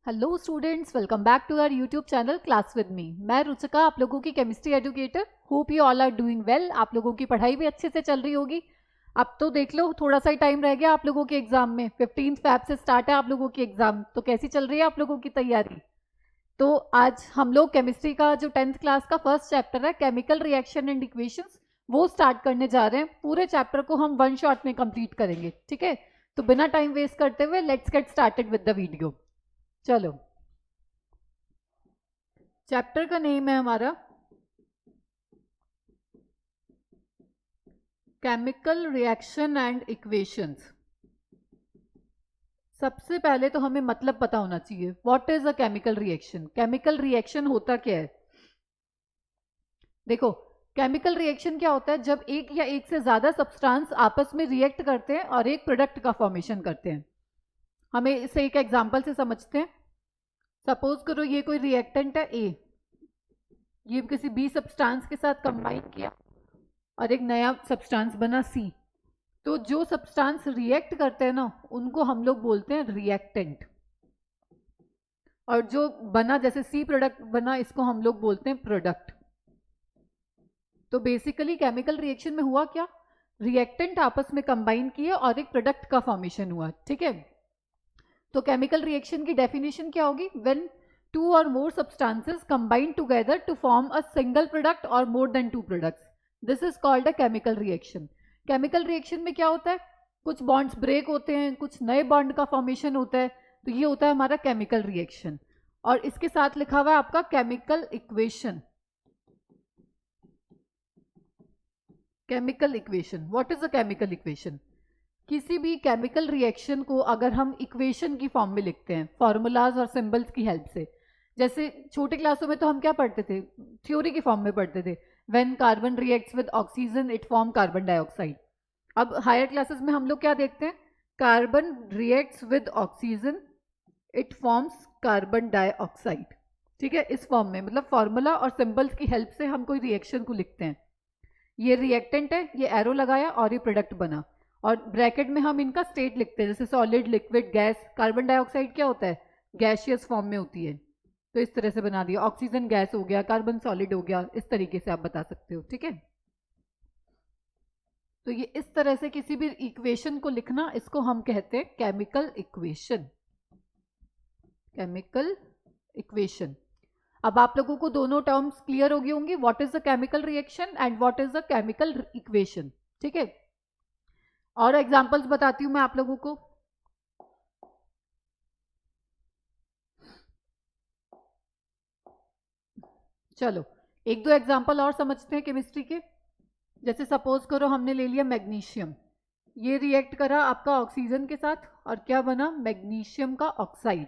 Hello students, welcome back to our YouTube channel class with me. मैं रुचिका, आप लोगों की chemistry educator. Hope you all are doing well. आप लोगों की पढ़ाई भी अच्छे से चल रही होगी। अब तो देख लो, थोड़ा सा ही टाइम रह गया आप लोगों के एग्जाम में। 15 फैब से स्टार्ट है आप लोगों की एग्जाम। तो कैसी चल रही है आप लोगों की तैयारी? तो आज हम लोग केमिस्ट्री का जो 10th क्लास का फर्स्ट चैप्टर है, केमिकल रिएक्शन एंड इक्वेशंस, वो स्टार्ट करने जा रहे हैं। पूरे चैप्टर को हम वन शॉट में कंप्लीट करेंगे, ठीक है? तो बिना टाइम वेस्ट करते हुए let's get started with the video. चलो, चैप्टर का नेम है हमारा केमिकल रिएक्शन एंड इक्वेशंस। सबसे पहले तो हमें मतलब पता होना चाहिए, what is a chemical reaction. Chemical reaction होता क्या है? देखो, केमिकल रिएक्शन क्या होता है? जब एक या एक से ज्यादा सब्सटेंस आपस में रिएक्ट करते हैं और एक प्रोडक्ट का फॉर्मेशन करते हैं। हमें इसे एक एग्जांपल से समझते हैं। सपोज करो ये कोई रिएक्टेंट है ए, ये किसी बी सब्सटेंस के साथ कंबाइन किया और एक नया सब्सटेंस बना सी। तो जो सब्सटेंस रिएक्ट करते हैं ना, उनको हम लोग बोलते हैं रिएक्टेंट। और जो बना, जैसे सी प्रोडक्ट बना, इसको हम लोग बोलते हैं प्रोडक्ट। तो बेसिकली केमिकल रिएक्शन में हुआ क्या? रिएक्टेंट आपस में कंबाइन किए और एक प्रोडक्ट का फॉर्मेशन हुआ, ठीक है? तो केमिकल रिएक्शन की डेफिनेशन क्या होगी? When two or more substances combine together to form a single product or more than two products, this is called a chemical reaction. Chemical reaction में क्या होता है? कुछ बॉन्ड्स ब्रेक होते हैं, कुछ नए बॉन्ड का फॉर्मेशन होता है। तो ये होता है हमारा केमिकल रिएक्शन। और इसके साथ लिखा हुआ है आपका chemical equation. Chemical equation, what is a chemical equation? किसी भी केमिकल रिएक्शन को अगर हम इक्वेशन की फॉर्म में लिखते हैं, फॉर्मूलाज और सिंबल्स की हेल्प से। जैसे छोटे क्लासों में तो हम क्या पढ़ते थे? थ्योरी की फॉर्म में पढ़ते थे। When carbon reacts with oxygen it form carbon dioxide. अब हायर क्लासेस में हम लोग क्या देखते हैं? Carbon reacts with oxygen it forms carbon dioxide. ठीक है, इस फॉर्म में, मतलब फॉर्मूला और सिंबल्स की हेल्प से हम कोई रिएक्शन को लिखते हैं। ये रिएक्टेंट है, ये एरो लगाया और ये प्रोडक्ट बना। और ब्रैकेट में हम इनका स्टेट लिखते हैं, जैसे solid, liquid, gas. Carbon dioxide क्या होता है? गैसियस फॉर्म में होती है। तो इस तरह से बना दिया। ऑक्सीजन गैस हो गया, कार्बन सॉलिड हो गया, इस तरीके से आप बता सकते हो, ठीक है? तो ये इस तरह से किसी भी इक्वेशन को लिखना, इसको हम कहते हैं केमिकल इक्वेशन। Chemical equation. अब आप लोगों को दोनों टर्म्स क्लियर हो गई होंगी, what is the chemical reaction and what is the chemical equation, ठीक है? और एग्जांपल्स बताती हूं मैं आप लोगों को। चलो, एक दो एग्जांपल और समझते हैं केमिस्ट्री के। जैसे सपोज करो हमने ले लिया मैग्नीशियम। ये रिएक्ट करा आपका ऑक्सीजन के साथ और क्या बना? मैग्नीशियम का ऑक्साइड।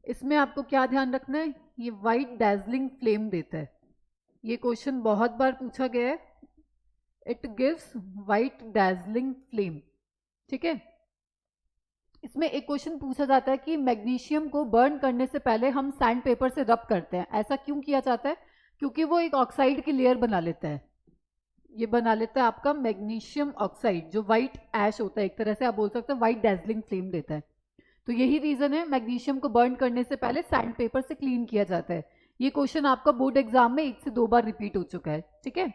इसमें आपको क्या ध्यान रखना है? ये वाइट डैजलिंग फ्लेम देता है। ये क्वेश्चन बहुत बार पूछा गया है। It gives white dazzling flame, ठीक है? इसमें एक क्वेश्चन पूछा जाता है कि मैग्नीशियम को बर्न करने से पहले हम सैंड पेपर से रब करते हैं, ऐसा क्यों किया जाता है? क्योंकि वो एक ऑक्साइड की लेयर बना लेता है। ये बना लेता है आपका मैग्नीशियम ऑक्साइड, जो व्हाइट ऐश होता है, एक तरह से आप बोल सकते हैं व्हाइट डैजलिंग फ्लेम देता है। तो यही रीजन है मैग्नीशियम को बर्न करने से पहले सैंड पेपर से क्लीन किया जाता है। ये क्वेश्चन आपका बोर्ड एग्जाम में 1 से 2 बार रिपीट हो चुका है, ठीक है?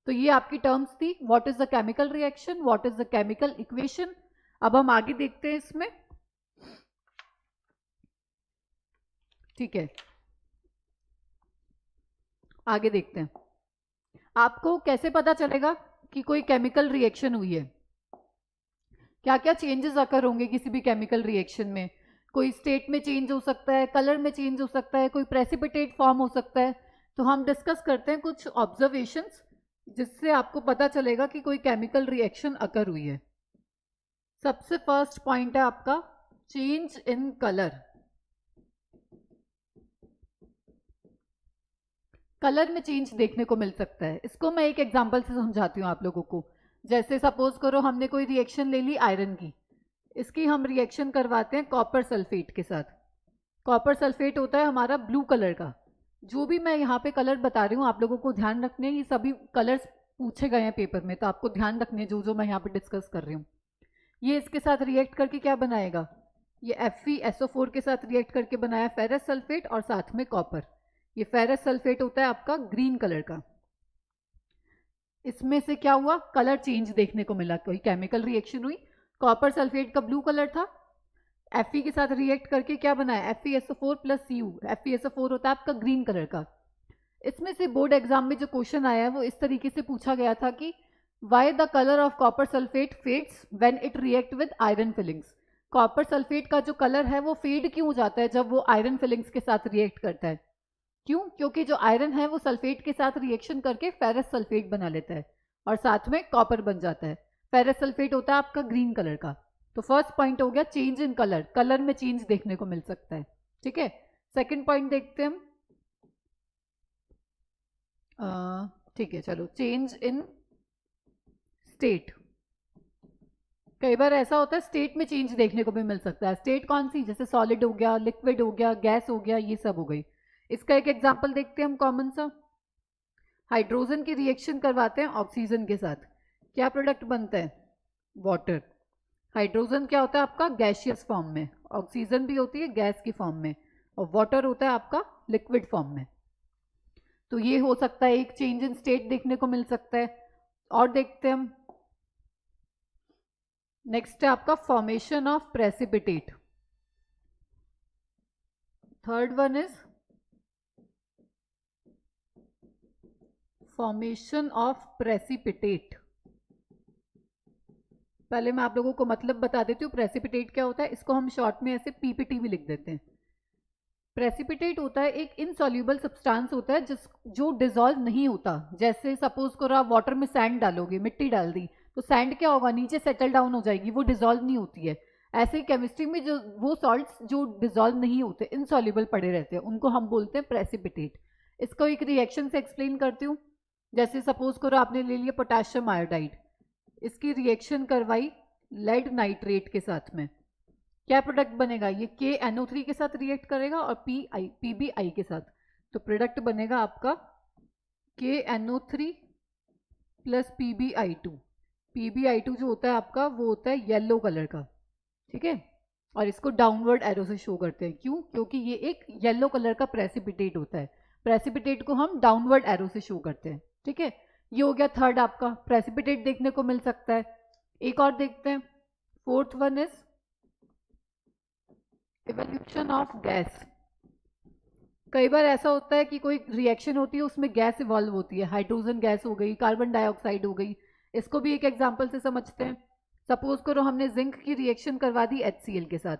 तो ये आपकी टर्म्स थी, what is the chemical reaction, what is the chemical equation. अब हम आगे देखते हैं इसमें, ठीक है? आगे देखते हैं। आपको कैसे पता चलेगा कि कोई केमिकल रिएक्शन हुई है? क्या क्या चेंजेस अकर होंगे किसी भी केमिकल रिएक्शन में? कोई स्टेट में चेंज हो सकता है, कलर में चेंज हो सकता है, कोई प्रेसिपिटेट फॉर्म हो सकता है। तो हम डिस्कस करते हैं कुछ ऑब्जर्वेशंस, जिससे आपको पता चलेगा कि कोई केमिकल रिएक्शन अकर हुई है। सबसे फर्स्ट पॉइंट है आपका चेंज इन कलर। कलर में चेंज देखने को मिल सकता है। इसको मैं एक एग्जांपल से समझाती हूँ आप लोगों को। जैसे सपोज करो हमने कोई रिएक्शन ले ली आयरन की। इसकी हम रिएक्शन करवाते हैं कॉपर सल्फेट के साथ। कॉपर सल्फेट होता है हमारा ब्लू कलर का। जो भी मैं यहाँ पे कलर बता रही हूँ आप लोगों को ध्यान रखने हैं, ये सभी कलर्स पूछे गए हैं पेपर में, तो आपको ध्यान रखने हैं जो जो मैं यहाँ पे डिस्कस कर रही हूँ। ये इसके साथ रिएक्ट करके क्या बनाएगा? ये FeSO4 के साथ रिएक्ट करके बनाया फेरस सल्फेट और साथ में कॉपर। ये फेरस सल्फेट होता है आपका ग्रीन कलर का। इसमें से क्या हुआ, कलर चेंज देखने को मिला, कोई केमिकल रिएक्शन हुई। कॉपर सल्फेट का ब्लू कलर था, Fe के साथ रिएक्ट करके क्या बनाया, FeSO4 प्लस Cu। FeSO4 होता है आपका ग्रीन कलर का। इसमें से बोर्ड एग्जाम में जो क्वेश्चन आया है वो इस तरीके से पूछा गया था कि why the colour of copper sulphate fades when it react with iron filings. Copper sulphate का जो कलर है वो फेड क्यों हो जाता है जब वो आयरन फिलिंग्स के साथ रिएक्ट करता है? क्यों? क्योंकि जो आयरन है वो सल्फेट के साथ रिएक्शन करके फेरस सल्फेट बना लेता है और साथ में कॉपर बन जाता है। फेरस सल्फेट होता है आपका ग्रीन कलर का। तो फर्स्ट पॉइंट हो गया चेंज इन कलर, कलर में चेंज देखने को मिल सकता है। ठीक है, सेकंड पॉइंट देखते हैं हम। ठीक है, चलो, चेंज इन स्टेट। कई बार ऐसा होता है स्टेट में चेंज देखने को भी मिल सकता है। स्टेट कौन सी, जैसे सॉलिड हो गया, लिक्विड हो गया, गैस हो गया, ये सब हो गई। इसका एक एग्जांपल देखते हैं हम कॉमन सा। हाइड्रोजन की रिएक्शन करवाते हैं ऑक्सीजन के साथ, क्या प्रोडक्ट बनता है, वाटर। हाइड्रोजन क्या होता है आपका गैसियस फॉर्म में, ऑक्सीजन भी होती है गैस की फॉर्म में, और वाटर होता है आपका लिक्विड फॉर्म में। तो ये हो सकता है एक चेंज इन स्टेट देखने को मिल सकता है। और देखते हैं हम, नेक्स्ट है आपका formation of precipitate. Third one is formation of precipitate. पहले मैं आप लोगों को मतलब बता देती हूँ प्रेसिपिटेट क्या होता है। इसको हम शॉर्ट में ऐसे PPT भी लिख देते हैं। प्रेसिपिटेट होता है एक इनसॉल्यूबल सब्सटेंस होता है जो डिसॉल्व नहीं होता। जैसे सपोज करो आप वाटर में सैंड डालोगे, मिट्टी डाल दी, तो सैंड क्या होगा, नीचे सेटल डाउन हो जाएगी, वो डिसॉल्व नहीं होती है। ऐसे ही केमिस्ट्री में जो वो सॉल्ट्स जो डिसॉल्व नहीं होते, इनसॉल्यूबल पड़े रहते हैं, उनको हम बोलते हैं प्रेसिपिटेट। इसको एक रिएक्शन से एक्सप्लेन करती हूँ। जैसे सपोज करो आपने ले लिया पोटेशियम आयोडाइड, इसकी रिएक्शन करवाई लेड नाइट्रेट के साथ में, क्या प्रोडक्ट बनेगा, ये KNO3 के साथ रिएक्ट करेगा और PBI के साथ। तो प्रोडक्ट बनेगा आपका KNO3 प्लस PBI2। PBI2 जो होता है आपका वो होता है येलो कलर का। ठीक है, और इसको डाउनवर्ड एरो से शो करते हैं। क्यों? क्योंकि ये एक येलो कलर का प्रेसिपिटेट होता है। प्रेसिपिटेट को हम डाउनवर्ड एरो से शो करते हैं। ठीक है, ये हो गया थर्ड आपका, प्रेसिपिटेट देखने को मिल सकता है। एक और देखते हैं, fourth one is evolution of gas. कई बार ऐसा होता है कि कोई रिएक्शन होती है उसमें गैस इवॉल्व होती है, हाइड्रोजन गैस हो गई, कार्बन डाइऑक्साइड हो गई। इसको भी एक एग्जांपल से समझते हैं। सपोज करो हमने जिंक की रिएक्शन करवा दी HCl के साथ,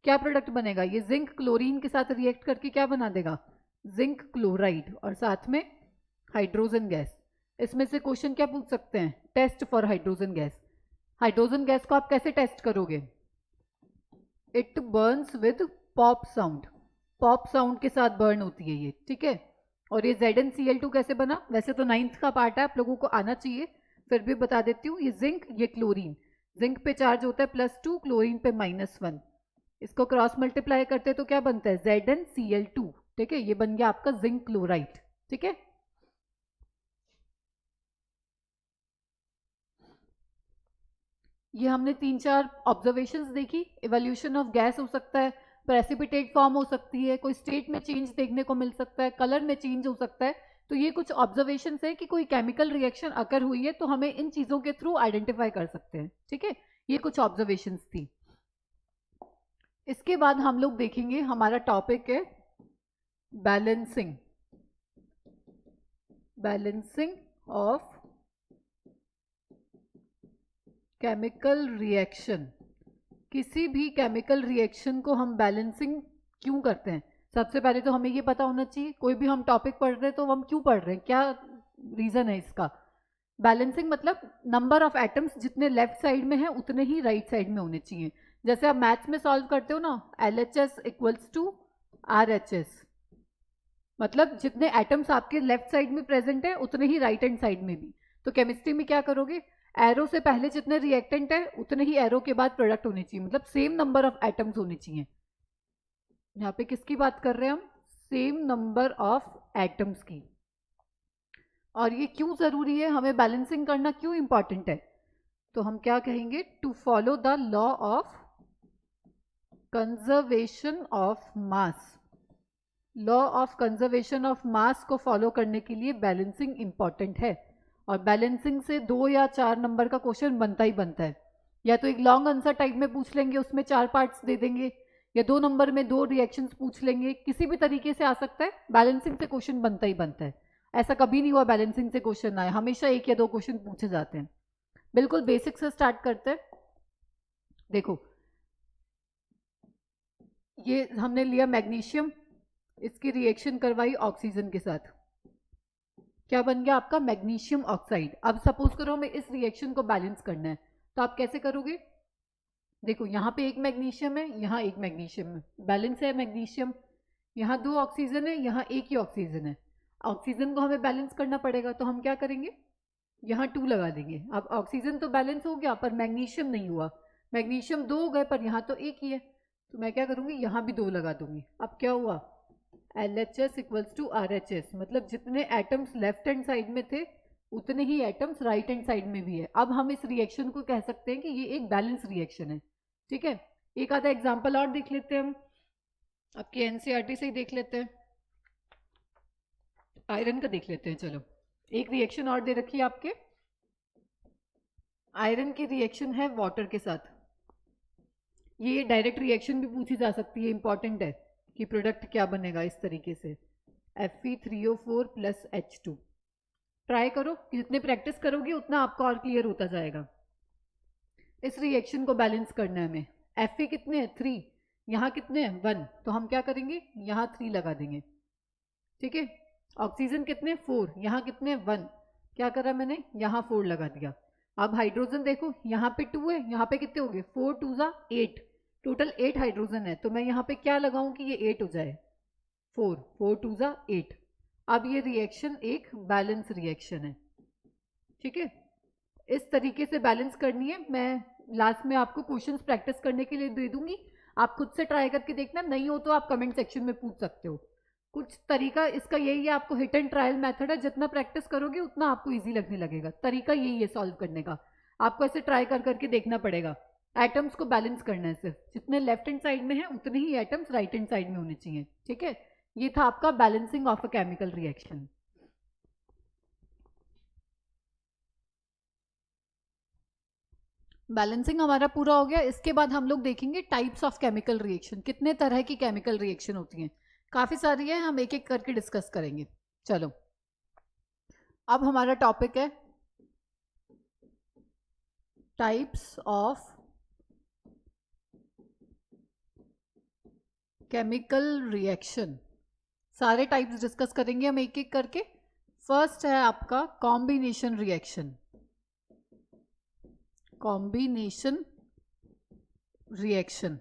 क्या प्रोडक्ट बनेगा, ये जिंक क्लोरीन के साथ रिएक्ट करके क्या बना देगा, जिंक क्लोराइड, और साथ में हाइड्रोजन गैस। इसमें से क्वेश्चन क्या पूछ सकते हैं, test for hydrogen gas. Hydrogen gas को आप कैसे टेस्ट करोगे, it burns with pop sound, pop sound के साथ बर्न होती है ये। ठीक है, और ये ZnCl2 कैसे बना, वैसे तो 9th का पार्ट है, आप लोगों को आना चाहिए, फिर भी बता देती हूँ। ये जिंक, ये क्लोरीन, जिंक पे चार्ज होता है +2, क्लोरीन पे -1। इसको क्रॉस मल्टीप्लाई करते हैं तो क्या बनता है, ZnCl2। ठीक है, ये बन गया आपका जिंक क्लोराइड। ठीक है, ये हमने 3-4 ऑब्जर्वेशंस देखी। इवोल्यूशन ऑफ गैस हो सकता है, प्रेसिपिटेट फॉर्म हो सकती है, कोई स्टेट में चेंज देखने को मिल सकता है, कलर में चेंज हो सकता है। तो ये कुछ ऑब्जर्वेशंस है कि कोई केमिकल रिएक्शन अगर हुई है तो हमें इन चीज़ों के थ्रू आइडेंटिफाई कर सकते हैं। ठीक है, ये कुछ ऑब्जर्वेशंस थी। इसके बाद हम लोग देखेंगे, हमारा टॉपिक है balancing, balancing of chemical reaction. किसी भी केमिकल रिएक्शन को हम बैलेंसिंग क्यों करते हैं, सबसे पहले तो हमें ये पता होना चाहिए। कोई भी हम टॉपिक पढ़ रहे हैं तो हम क्यों पढ़ रहे हैं, क्या रीज़न है इसका। बैलेंसिंग मतलब नंबर ऑफ एटम्स जितने लेफ्ट साइड में है उतने ही राइट साइड में होने चाहिए। जैसे आप मैथ्स में सॉल्व करते हो ना, LHS इक्वल्स टू RHS, मतलब जितने एटम्स आपके लेफ्ट साइड में प्रेजेंट है उतने ही राइट हैंड साइड में भी। तो केमिस्ट्री में क्या करोगे, एरो से पहले जितने रिएक्टेंट है उतने ही एरो के बाद प्रोडक्ट होने चाहिए, मतलब सेम नंबर ऑफ एटम्स होने चाहिए। यहाँ पे किसकी बात कर रहे हैं हम, सेम नंबर ऑफ एटम्स की। और ये क्यों ज़रूरी है, हमें बैलेंसिंग करना क्यों इंपॉर्टेंट है, तो हम क्या कहेंगे, to follow the law of conservation of mass, law of conservation of mass को फॉलो करने के लिए बैलेंसिंग इंपॉर्टेंट है, और बैलेंसिंग से 2 या 4 नंबर का क्वेश्चन बनता ही बनता है। या तो एक लॉन्ग आंसर टाइप में पूछ लेंगे, उसमें 4 पार्ट्स दे देंगे, या 2 नंबर में 2 रिएक्शंस पूछ लेंगे, किसी भी तरीके से आ सकता है। बैलेंसिंग से क्वेश्चन बनता ही बनता है, ऐसा कभी नहीं हुआ बैलेंसिंग से क्वेश्चन आए, हमेशा 1 या 2 क्वेश्चन पूछे जाते हैं। बिल्कुल बेसिक से स्टार्ट करते हैं। देखो ये हमने लिया मैग्नीशियम, इसकी रिएक्शन करवाई ऑक्सीजन के साथ, क्या बन गया आपका मैग्नीशियम ऑक्साइड। अब सपोज करो हमें इस रिएक्शन को बैलेंस करना है, तो आप कैसे करोगे? देखो यहाँ पे एक मैग्नीशियम है, यहाँ एक मैग्नीशियम है, बैलेंस है मैग्नीशियम, यहाँ 2 ऑक्सीजन है, यहाँ 1 ही ऑक्सीजन है। ऑक्सीजन को हमें बैलेंस करना पड़ेगा, तो हम क्या करेंगे, यहाँ 2 लगा देंगे। अब ऑक्सीजन तो बैलेंस हो गया पर मैग्नीशियम नहीं हुआ, मैग्नीशियम 2 हो गए पर यहाँ तो 1 ही है, तो मैं क्या करूँगी, यहाँ भी 2 लगा दूंगी। अब क्या हुआ, LHS इक्वल्स टू RHS, मतलब जितने एटम्स लेफ्ट हैंड साइड में थे उतने ही एटम्स राइट हैंड साइड में भी है। अब हम इस रिएक्शन को कह सकते हैं कि ये एक बैलेंस रिएक्शन है। ठीक है, एक आधा एग्जांपल और देख लेते हैं हम, आपके NCERT से ही देख लेते हैं, आयरन का देख लेते हैं। चलो एक रिएक्शन और दे रखी है आपके, आयरन की रिएक्शन है वाटर के साथ। ये डायरेक्ट रिएक्शन भी पूछी जा सकती है, इंपॉर्टेंट है कि प्रोडक्ट क्या बनेगा इस तरीके से, Fe3O4 प्लस H2। ट्राई करो, जितने प्रैक्टिस करोगे उतना आपको और क्लियर होता जाएगा। इस रिएक्शन को बैलेंस करना है हमें। Fe कितने हैं 3, यहाँ कितने हैं 1, तो हम क्या करेंगे यहाँ 3 लगा देंगे। ठीक है, ऑक्सीजन कितने 4, यहाँ कितने 1, क्या करा मैंने यहाँ 4 लगा दिया। अब हाइड्रोजन देखो, यहाँ पे 2 है, यहाँ पे कितने हो गए 4 2 जा 8, टोटल 8 हाइड्रोजन है, तो मैं यहाँ पे क्या लगाऊं कि ये 8 हो जाए, 4 4 2 जा 8। अब ये रिएक्शन एक बैलेंस रिएक्शन है। ठीक है, इस तरीके से बैलेंस करनी है। मैं लास्ट में आपको क्वेश्चंस प्रैक्टिस करने के लिए दे दूंगी, आप खुद से ट्राई करके देखना, नहीं हो तो आप कमेंट सेक्शन में पूछ सकते हो। कुछ तरीका इसका यही है, आपको हिट एंड ट्रायल मेथड है, जितना प्रैक्टिस करोगे उतना आपको इजी लगने लगेगा। तरीका यही है सॉल्व करने का, आपको ऐसे ट्राई कर करके देखना पड़ेगा। एटम्स को बैलेंस करना है, सिर्फ जितने लेफ्ट हैंड साइड में है उतने ही एटम्स राइट हैंड साइड में होने चाहिए। ठीक है, ये था आपका balancing of a chemical reaction. Balancing हमारा पूरा हो गया। इसके बाद हम लोग देखेंगे टाइप्स ऑफ केमिकल रिएक्शन, कितने तरह की केमिकल रिएक्शन होती हैं, काफी सारी है, हम एक एक करके डिस्कस करेंगे। चलो अब हमारा टॉपिक है टाइप्स ऑफ केमिकल रिएक्शन। सारे टाइप्स डिस्कस करेंगे हम एक एक करके। फर्स्ट है आपका कॉम्बिनेशन रिएक्शन। कॉम्बिनेशन रिएक्शन,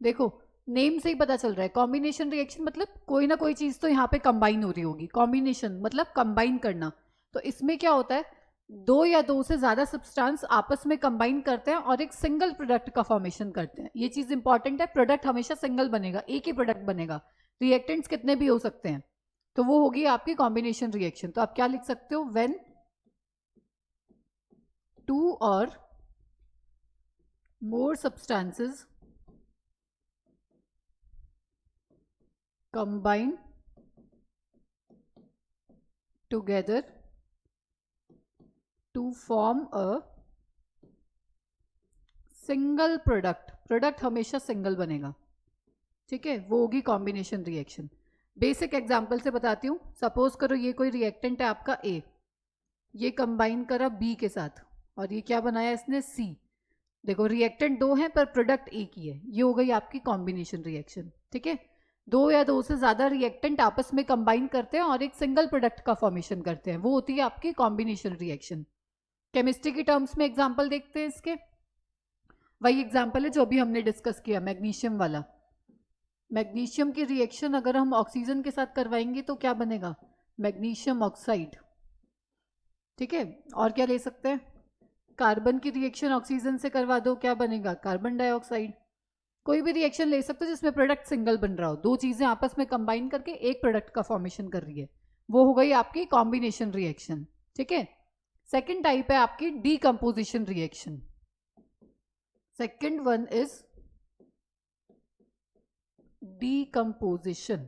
देखो नेम से ही पता चल रहा है, कॉम्बिनेशन रिएक्शन मतलब कोई ना कोई चीज तो यहाँ पे कंबाइन हो रही होगी। कॉम्बिनेशन मतलब कंबाइन करना, तो इसमें क्या होता है, 2 या 2 से ज्यादा सब्सटेंस आपस में कंबाइन करते हैं और एक सिंगल प्रोडक्ट का फॉर्मेशन करते हैं। ये चीज इंपॉर्टेंट है, प्रोडक्ट हमेशा सिंगल बनेगा, एक ही प्रोडक्ट बनेगा, रिएक्टेंट्स कितने भी हो सकते हैं, तो वो होगी आपकी कॉम्बिनेशन रिएक्शन। तो आप क्या लिख सकते हो, व्हेन 2 और more substances combine together to form a single product। Product हमेशा सिंगल बनेगा, ठीक है, वो होगी कॉम्बिनेशन रिएक्शन। बेसिक एग्जांपल से बताती हूँ, सपोज करो ये कोई रिएक्टेंट है आपका A, ये कंबाइन करा B के साथ और ये क्या बनाया इसने C। देखो रिएक्टेंट 2 हैं पर प्रोडक्ट एक ही है, ये हो गई आपकी कॉम्बिनेशन रिएक्शन। ठीक है, 2 या 2 से ज्यादा रिएक्टेंट आपस में कंबाइन करते हैं और एक सिंगल प्रोडक्ट का फॉर्मेशन करते हैं, वो होती है आपकी कॉम्बिनेशन रिएक्शन। केमिस्ट्री की टर्म्स में एग्जांपल देखते हैं इसके, वही एग्जांपल है जो अभी हमने डिस्कस किया मैग्नीशियम वाला। मैग्नीशियम की रिएक्शन अगर हम ऑक्सीजन के साथ करवाएंगे तो क्या बनेगा, मैग्नीशियम ऑक्साइड। ठीक है, और क्या ले सकते हैं, कार्बन की रिएक्शन ऑक्सीजन से करवा दो, क्या बनेगा, कार्बन डाइऑक्साइड। कोई भी रिएक्शन ले सकते हो जिसमें प्रोडक्ट सिंगल बन रहा हो, 2 चीजें आपस में कंबाइन करके एक प्रोडक्ट का फॉर्मेशन कर रही है, वो हो गई आपकी कॉम्बिनेशन रिएक्शन। ठीक है, सेकेंड टाइप है आपकी decomposition reaction. Second one is decomposition,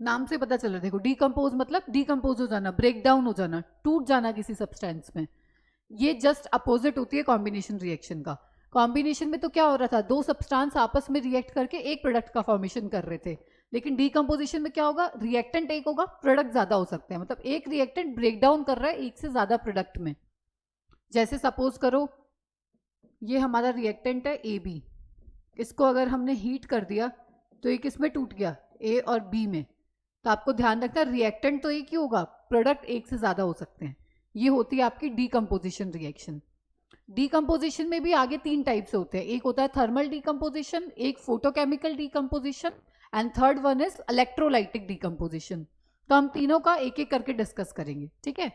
नाम से पता चल रहा है, देखो डीकम्पोज मतलब डीकम्पोज हो जाना, ब्रेक डाउन हो जाना, टूट जाना किसी सब्सटेंस में। ये जस्ट अपोजिट होती है कॉम्बिनेशन रिएक्शन का। कॉम्बिनेशन में तो क्या हो रहा था, दो सब्सटेंस आपस में रिएक्ट करके एक प्रोडक्ट का फॉर्मेशन कर रहे थे, लेकिन डीकम्पोजिशन में क्या होगा, रिएक्टेंट एक होगा, प्रोडक्ट ज्यादा हो सकते हैं, मतलब एक रिएक्टेंट ब्रेक डाउन कर रहा है एक से ज्यादा प्रोडक्ट में। जैसे सपोज करो ये हमारा रिएक्टेंट है ए बी, इसको अगर हमने हीट कर दिया तो ये किस में टूट गया, ए और बी में। तो आपको ध्यान रखना रिएक्टेंट तो एक ही होगा, प्रोडक्ट एक से ज्यादा हो सकते हैं। ये होती है आपकी डीकम्पोजिशन रिएक्शन। डीकम्पोजिशन में भी आगे तीन टाइप से होते हैं, एक होता है थर्मल डीकम्पोजिशन, एक photochemical decomposition, and third one is electrolytic decomposition. तो हम तीनों का एक एक करके डिस्कस करेंगे, ठीक है।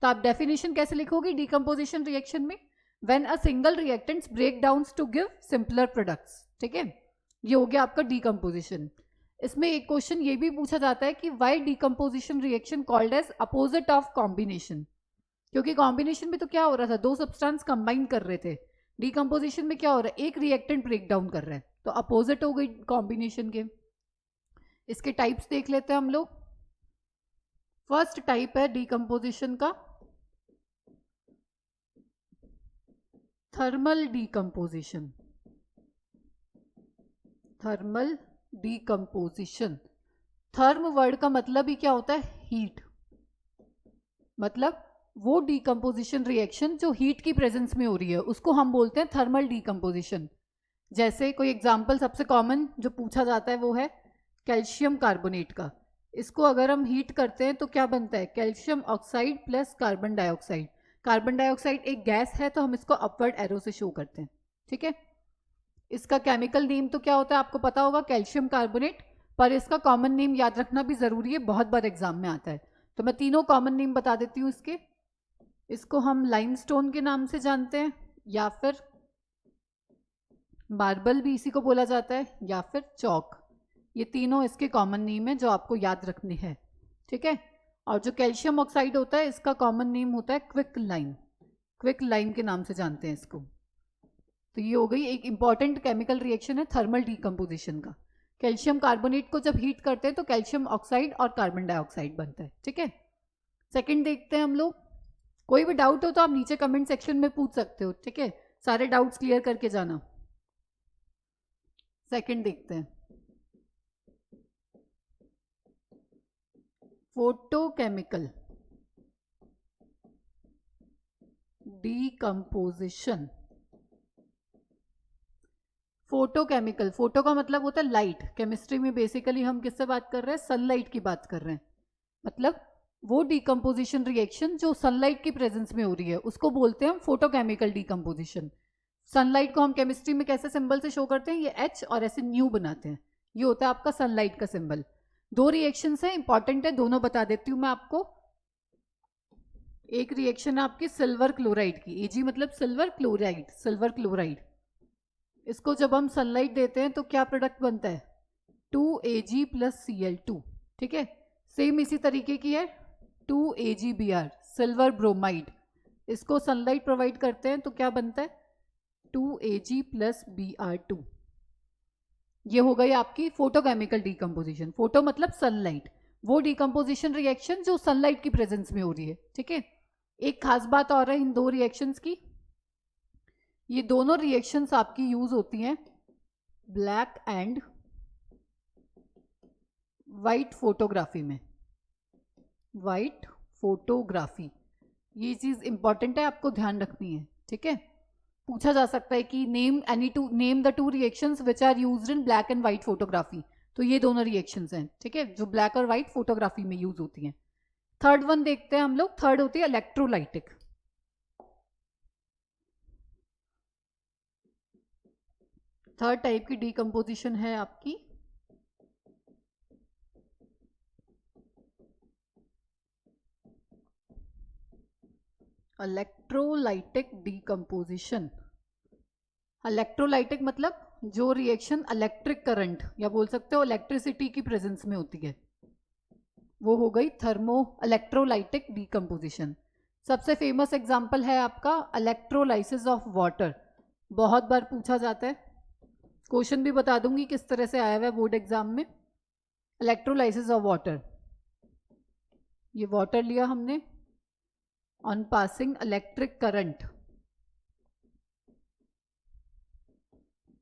तो आप डेफिनेशन कैसे लिखोगे डीकम्पोजिशन रिएक्शन में, when a single reactants break down to give simpler products, ठीक है। ये हो गया आपका डीकम्पोजिशन। इसमें एक क्वेश्चन ये भी पूछा जाता है कि why decomposition reaction called as opposite of combination, क्योंकि कॉम्बिनेशन में तो क्या हो रहा था, दो सब्सटेंस कंबाइन कर रहे थे, डीकम्पोजिशन में क्या हो रहा है, एक रिएक्टेंट ब्रेक डाउन कर रहा है, तो अपोजिट हो गई कॉम्बिनेशन के। इसके टाइप्स देख लेते हैं हम लोग। फर्स्ट टाइप है डीकम्पोजिशन का thermal decomposition. Thermal decomposition, therm word का मतलब ही क्या होता है, हीट। मतलब वो डीकम्पोजिशन रिएक्शन जो हीट की प्रेजेंस में हो रही है उसको हम बोलते हैं थर्मल डीकम्पोजिशन। जैसे कोई एग्जांपल सबसे कॉमन जो पूछा जाता है वो है कैल्शियम कार्बोनेट का। इसको अगर हम हीट करते हैं तो क्या बनता है, calcium oxide plus carbon dioxide. Carbon dioxide एक गैस है तो हम इसको अपवर्ड एरो से शो करते हैं, ठीक है। इसका केमिकल नेम तो क्या होता है आपको पता होगा, कैल्शियम कार्बोनेट, पर इसका कॉमन नेम याद रखना भी जरूरी है, बहुत बार एग्जाम में आता है। तो मैं तीनों कॉमन नेम बता देती हूँ इसके। इसको हम लाइमस्टोन के नाम से जानते हैं, या फिर मार्बल भी इसी को बोला जाता है, या फिर चौक। ये तीनों इसके कॉमन नेम है जो आपको याद रखने हैं, ठीक है। और जो कैल्शियम ऑक्साइड होता है इसका कॉमन नेम होता है क्विक लाइम, क्विक लाइम के नाम से जानते हैं इसको। तो ये हो गई एक इंपॉर्टेंट केमिकल रिएक्शन है थर्मल डीकम्पोजिशन का। कैल्शियम कार्बोनेट को जब हीट करते हैं तो कैल्शियम ऑक्साइड और कार्बन डाइऑक्साइड बनता है, ठीक है। सेकंड देखते हैं हम लोग। कोई भी डाउट हो तो आप नीचे कमेंट सेक्शन में पूछ सकते हो, ठीक है, सारे डाउट्स क्लियर करके जाना। सेकंड देखते हैं फोटोकेमिकल डीकम्पोजिशन। फोटोकेमिकल, फोटो का मतलब होता है लाइट, केमिस्ट्री में बेसिकली हम किससे बात कर रहे हैं, सनलाइट की बात कर रहे हैं। मतलब वो डीकम्पोजिशन रिएक्शन जो सनलाइट की प्रेजेंस में हो रही है उसको बोलते हैं हम फोटोकेमिकल डीकम्पोजिशन। सनलाइट को हम केमिस्ट्री में कैसे सिंबल से शो करते हैं, ये एच और ऐसे न्यू बनाते हैं, ये होता है आपका सनलाइट का सिंबल। दो रिएक्शंस हैं, इंपॉर्टेंट है, दोनों बता देती हूँ मैं आपको। एक रिएक्शन है आपकी सिल्वर क्लोराइड की, एजी मतलब सिल्वर क्लोराइड, सिल्वर क्लोराइड। इसको जब हम सनलाइट देते हैं तो क्या प्रोडक्ट बनता है, 2Ag प्लस Cl2, ठीक है। सेम इसी तरीके की है 2AgBr, सिल्वर ब्रोमाइड। इसको सनलाइट प्रोवाइड करते हैं तो क्या बनता है, 2Ag प्लस Br2। ये हो गई आपकी फोटोकेमिकल डीकम्पोजिशन। फोटो मतलब सनलाइट, वो डीकम्पोजिशन रिएक्शन जो सनलाइट की प्रेजेंस में हो रही है, ठीक है। एक खास बात और है इन दो रिएक्शंस की, ये दोनों रिएक्शंस आपकी यूज होती हैं ब्लैक एंड वाइट फोटोग्राफी में। वाइट फोटोग्राफी, ये चीज इंपॉर्टेंट है, आपको ध्यान रखनी है, ठीक है। पूछा जा सकता है कि name the two reactions which are used in black and white photography, तो ये दोनों रिएक्शंस हैं, ठीक है, जो ब्लैक और वाइट फोटोग्राफी में यूज होती हैं। थर्ड वन देखते हैं हम लोग, थर्ड होती है इलेक्ट्रोलाइटिक। थर्ड टाइप की डीकम्पोजिशन है आपकी इलेक्ट्रोलाइटिक डीकम्पोजिशन। इलेक्ट्रोलाइटिक मतलब जो रिएक्शन इलेक्ट्रिक करंट या बोल सकते हो इलेक्ट्रिसिटी की प्रेजेंस में होती है, वो हो गई थर्मो इलेक्ट्रोलाइटिक डीकम्पोजिशन। सबसे फेमस एग्जांपल है आपका इलेक्ट्रोलाइसिस ऑफ वाटर, बहुत बार पूछा जाता है। क्वेश्चन भी बता दूंगी किस तरह से आया हुआ है बोर्ड एग्जाम में। इलेक्ट्रोलाइसिस ऑफ वाटर, ये वाटर लिया हमने, ऑन पासिंग इलेक्ट्रिक करंट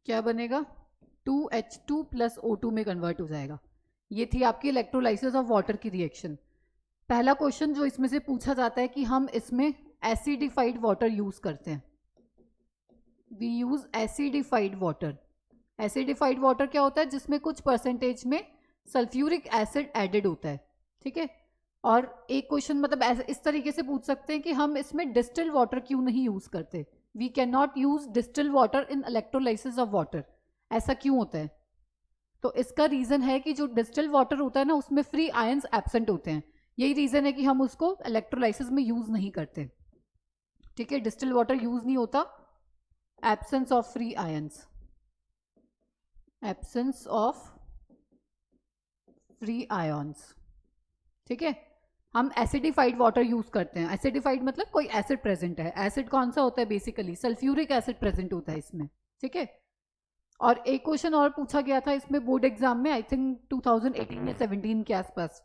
क्या बनेगा, 2H2 प्लस O2 में कन्वर्ट हो जाएगा। ये थी आपकी इलेक्ट्रोलाइसिस ऑफ वाटर की रिएक्शन। पहला क्वेश्चन जो इसमें से पूछा जाता है कि हम इसमें एसिडिफाइड वाटर यूज करते हैं, we use acidified water. Acidified water क्या होता है, जिसमें कुछ परसेंटेज में सल्फ्यूरिक एसिड एडेड होता है, ठीक है। और एक क्वेश्चन मतलब ऐसे इस तरीके से पूछ सकते हैं कि हम इसमें डिस्टिल वाटर क्यों नहीं यूज करते, we can not use distil water in electrolysis of water, ऐसा क्यों होता है। तो इसका रीजन है कि जो डिस्टिल वाटर होता है ना, उसमें फ्री आयंस एब्सेंट होते हैं, यही रीजन है कि हम उसको इलेक्ट्रोलाइसिस में यूज नहीं करते, ठीक है। डिस्टिल वाटर यूज नहीं होता, absence of free ions, absence of free ions, ठीक है। हम एसिडिफाइड वाटर यूज करते हैं, एसिडिफाइड मतलब कोई एसिड प्रेजेंट है, एसिड कौन सा होता है, बेसिकली सल्फ्यूरिक एसिड प्रेजेंट होता है इसमें, ठीक है। और एक क्वेश्चन और पूछा गया था इसमें बोर्ड एग्जाम में, आई थिंक 2018 या 17 के आसपास,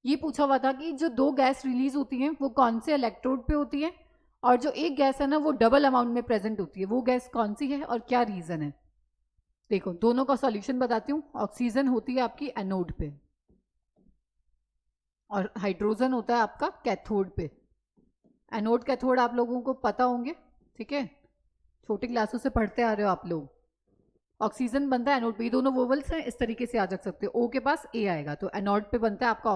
ये पूछा हुआ था कि जो दो गैस रिलीज होती हैं वो कौन से इलेक्ट्रोड पे होती है, और जो एक गैस है ना वो डबल अमाउंट में प्रेजेंट होती है, वो गैस कौन सी है और क्या रीजन है। देखो दोनों का सॉल्यूशन बताती हूँ। ऑक्सीजन होती है आपकी एनोड पे और हाइड्रोजन होता है आपका कैथोड पे। एनोड कैथोड आप लोगों को पता होंगे, ठीक है, छोटी क्लासों से पढ़ते आ रहे हो आप लोग। ऑक्सीजन बनता है एनोड पे, ये दोनों वोवल्स हैं, इस तरीके से याद रख सकते हो। ओ के पास ए आएगा, तो एनोड पे बनता है आपका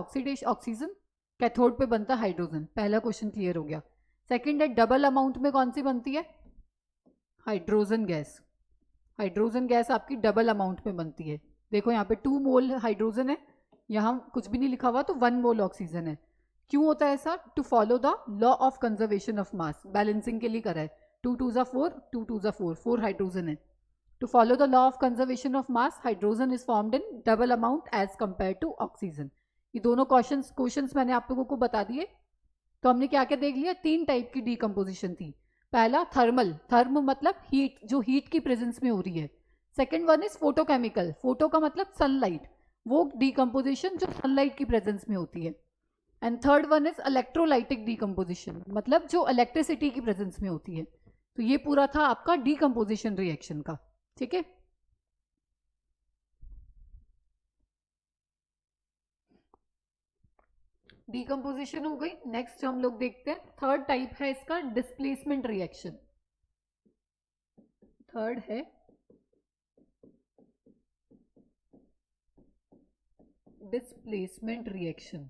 ऑक्सीजन, कैथोड पे बनता है हाइड्रोजन। पहला क्वेश्चन क्लियर हो गया। सेकंड है डबल अमाउंट में कौन सी बनती है, हाइड्रोजन गैस। हाइड्रोजन गैस आपकी डबल अमाउंट में बनती है। देखो यहाँ पे 2 मोल हाइड्रोजन है, यहाँ कुछ भी नहीं लिखा हुआ, तो 1 मोल ऑक्सीजन है। क्यों होता है ऐसा, to follow the law of conservation of mass, balancing के लिए करा है। 2 2 जा 4, 2 2 जा 4, 4 हाइड्रोजन है। To follow the law of conservation of mass, hydrogen is formed in double amount as compared to oxygen. ये दोनों क्वेश्चंस मैंने आप लोगों को बता दिए। तो हमने क्या क्या देख लिया, 3 टाइप की डीकम्पोजिशन थी। पहला थर्मल, थर्म मतलब हीट, जो हीट की प्रेजेंस में हो रही है। Second one is photochemical, photo का मतलब सनलाइट, वो डीकम्पोजिशन जो सनलाइट की प्रेजेंस में होती है। And third one is electrolytic decomposition, मतलब जो इलेक्ट्रिसिटी की प्रेजेंस में होती है। तो ये पूरा था आपका डीकम्पोजिशन रिएक्शन का, ठीक है। डीकम्पोजिशन हो गई। नेक्स्ट हम लोग देखते हैं थर्ड टाइप है इसका, डिस्प्लेसमेंट रिएक्शन। थर्ड है डिस्प्लेसमेंट रिएक्शन।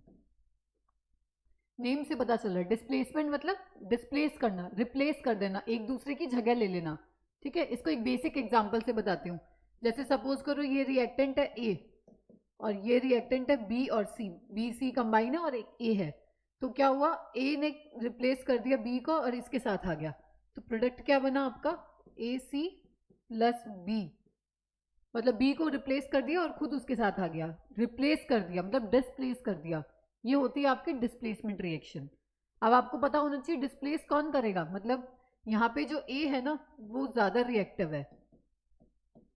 नेम से पता चल रहा है, डिस्प्लेसमेंट मतलब डिस्प्लेस करना, रिप्लेस कर देना, एक दूसरे की जगह ले लेना, ठीक है। इसको एक बेसिक एग्जांपल से बताती हूँ। जैसे सपोज करो ये रिएक्टेंट है ए और ये रिएक्टेंट है बी और सी, बी सी कंबाइन है और एक ए है। तो क्या हुआ, ए ने रिप्लेस कर दिया बी को और इसके साथ आ गया, तो प्रोडक्ट क्या बना आपका, ए सी प्लस बी, मतलब बी को रिप्लेस कर दिया और खुद उसके साथ आ गया। रिप्लेस कर दिया मतलब डिस्प्लेस कर दिया, ये होती है आपकी डिस्प्लेसमेंट रिएक्शन। अब आपको पता होना चाहिए डिस्प्लेस कौन करेगा, मतलब यहाँ पे जो ए है ना वो ज्यादा रिएक्टिव है,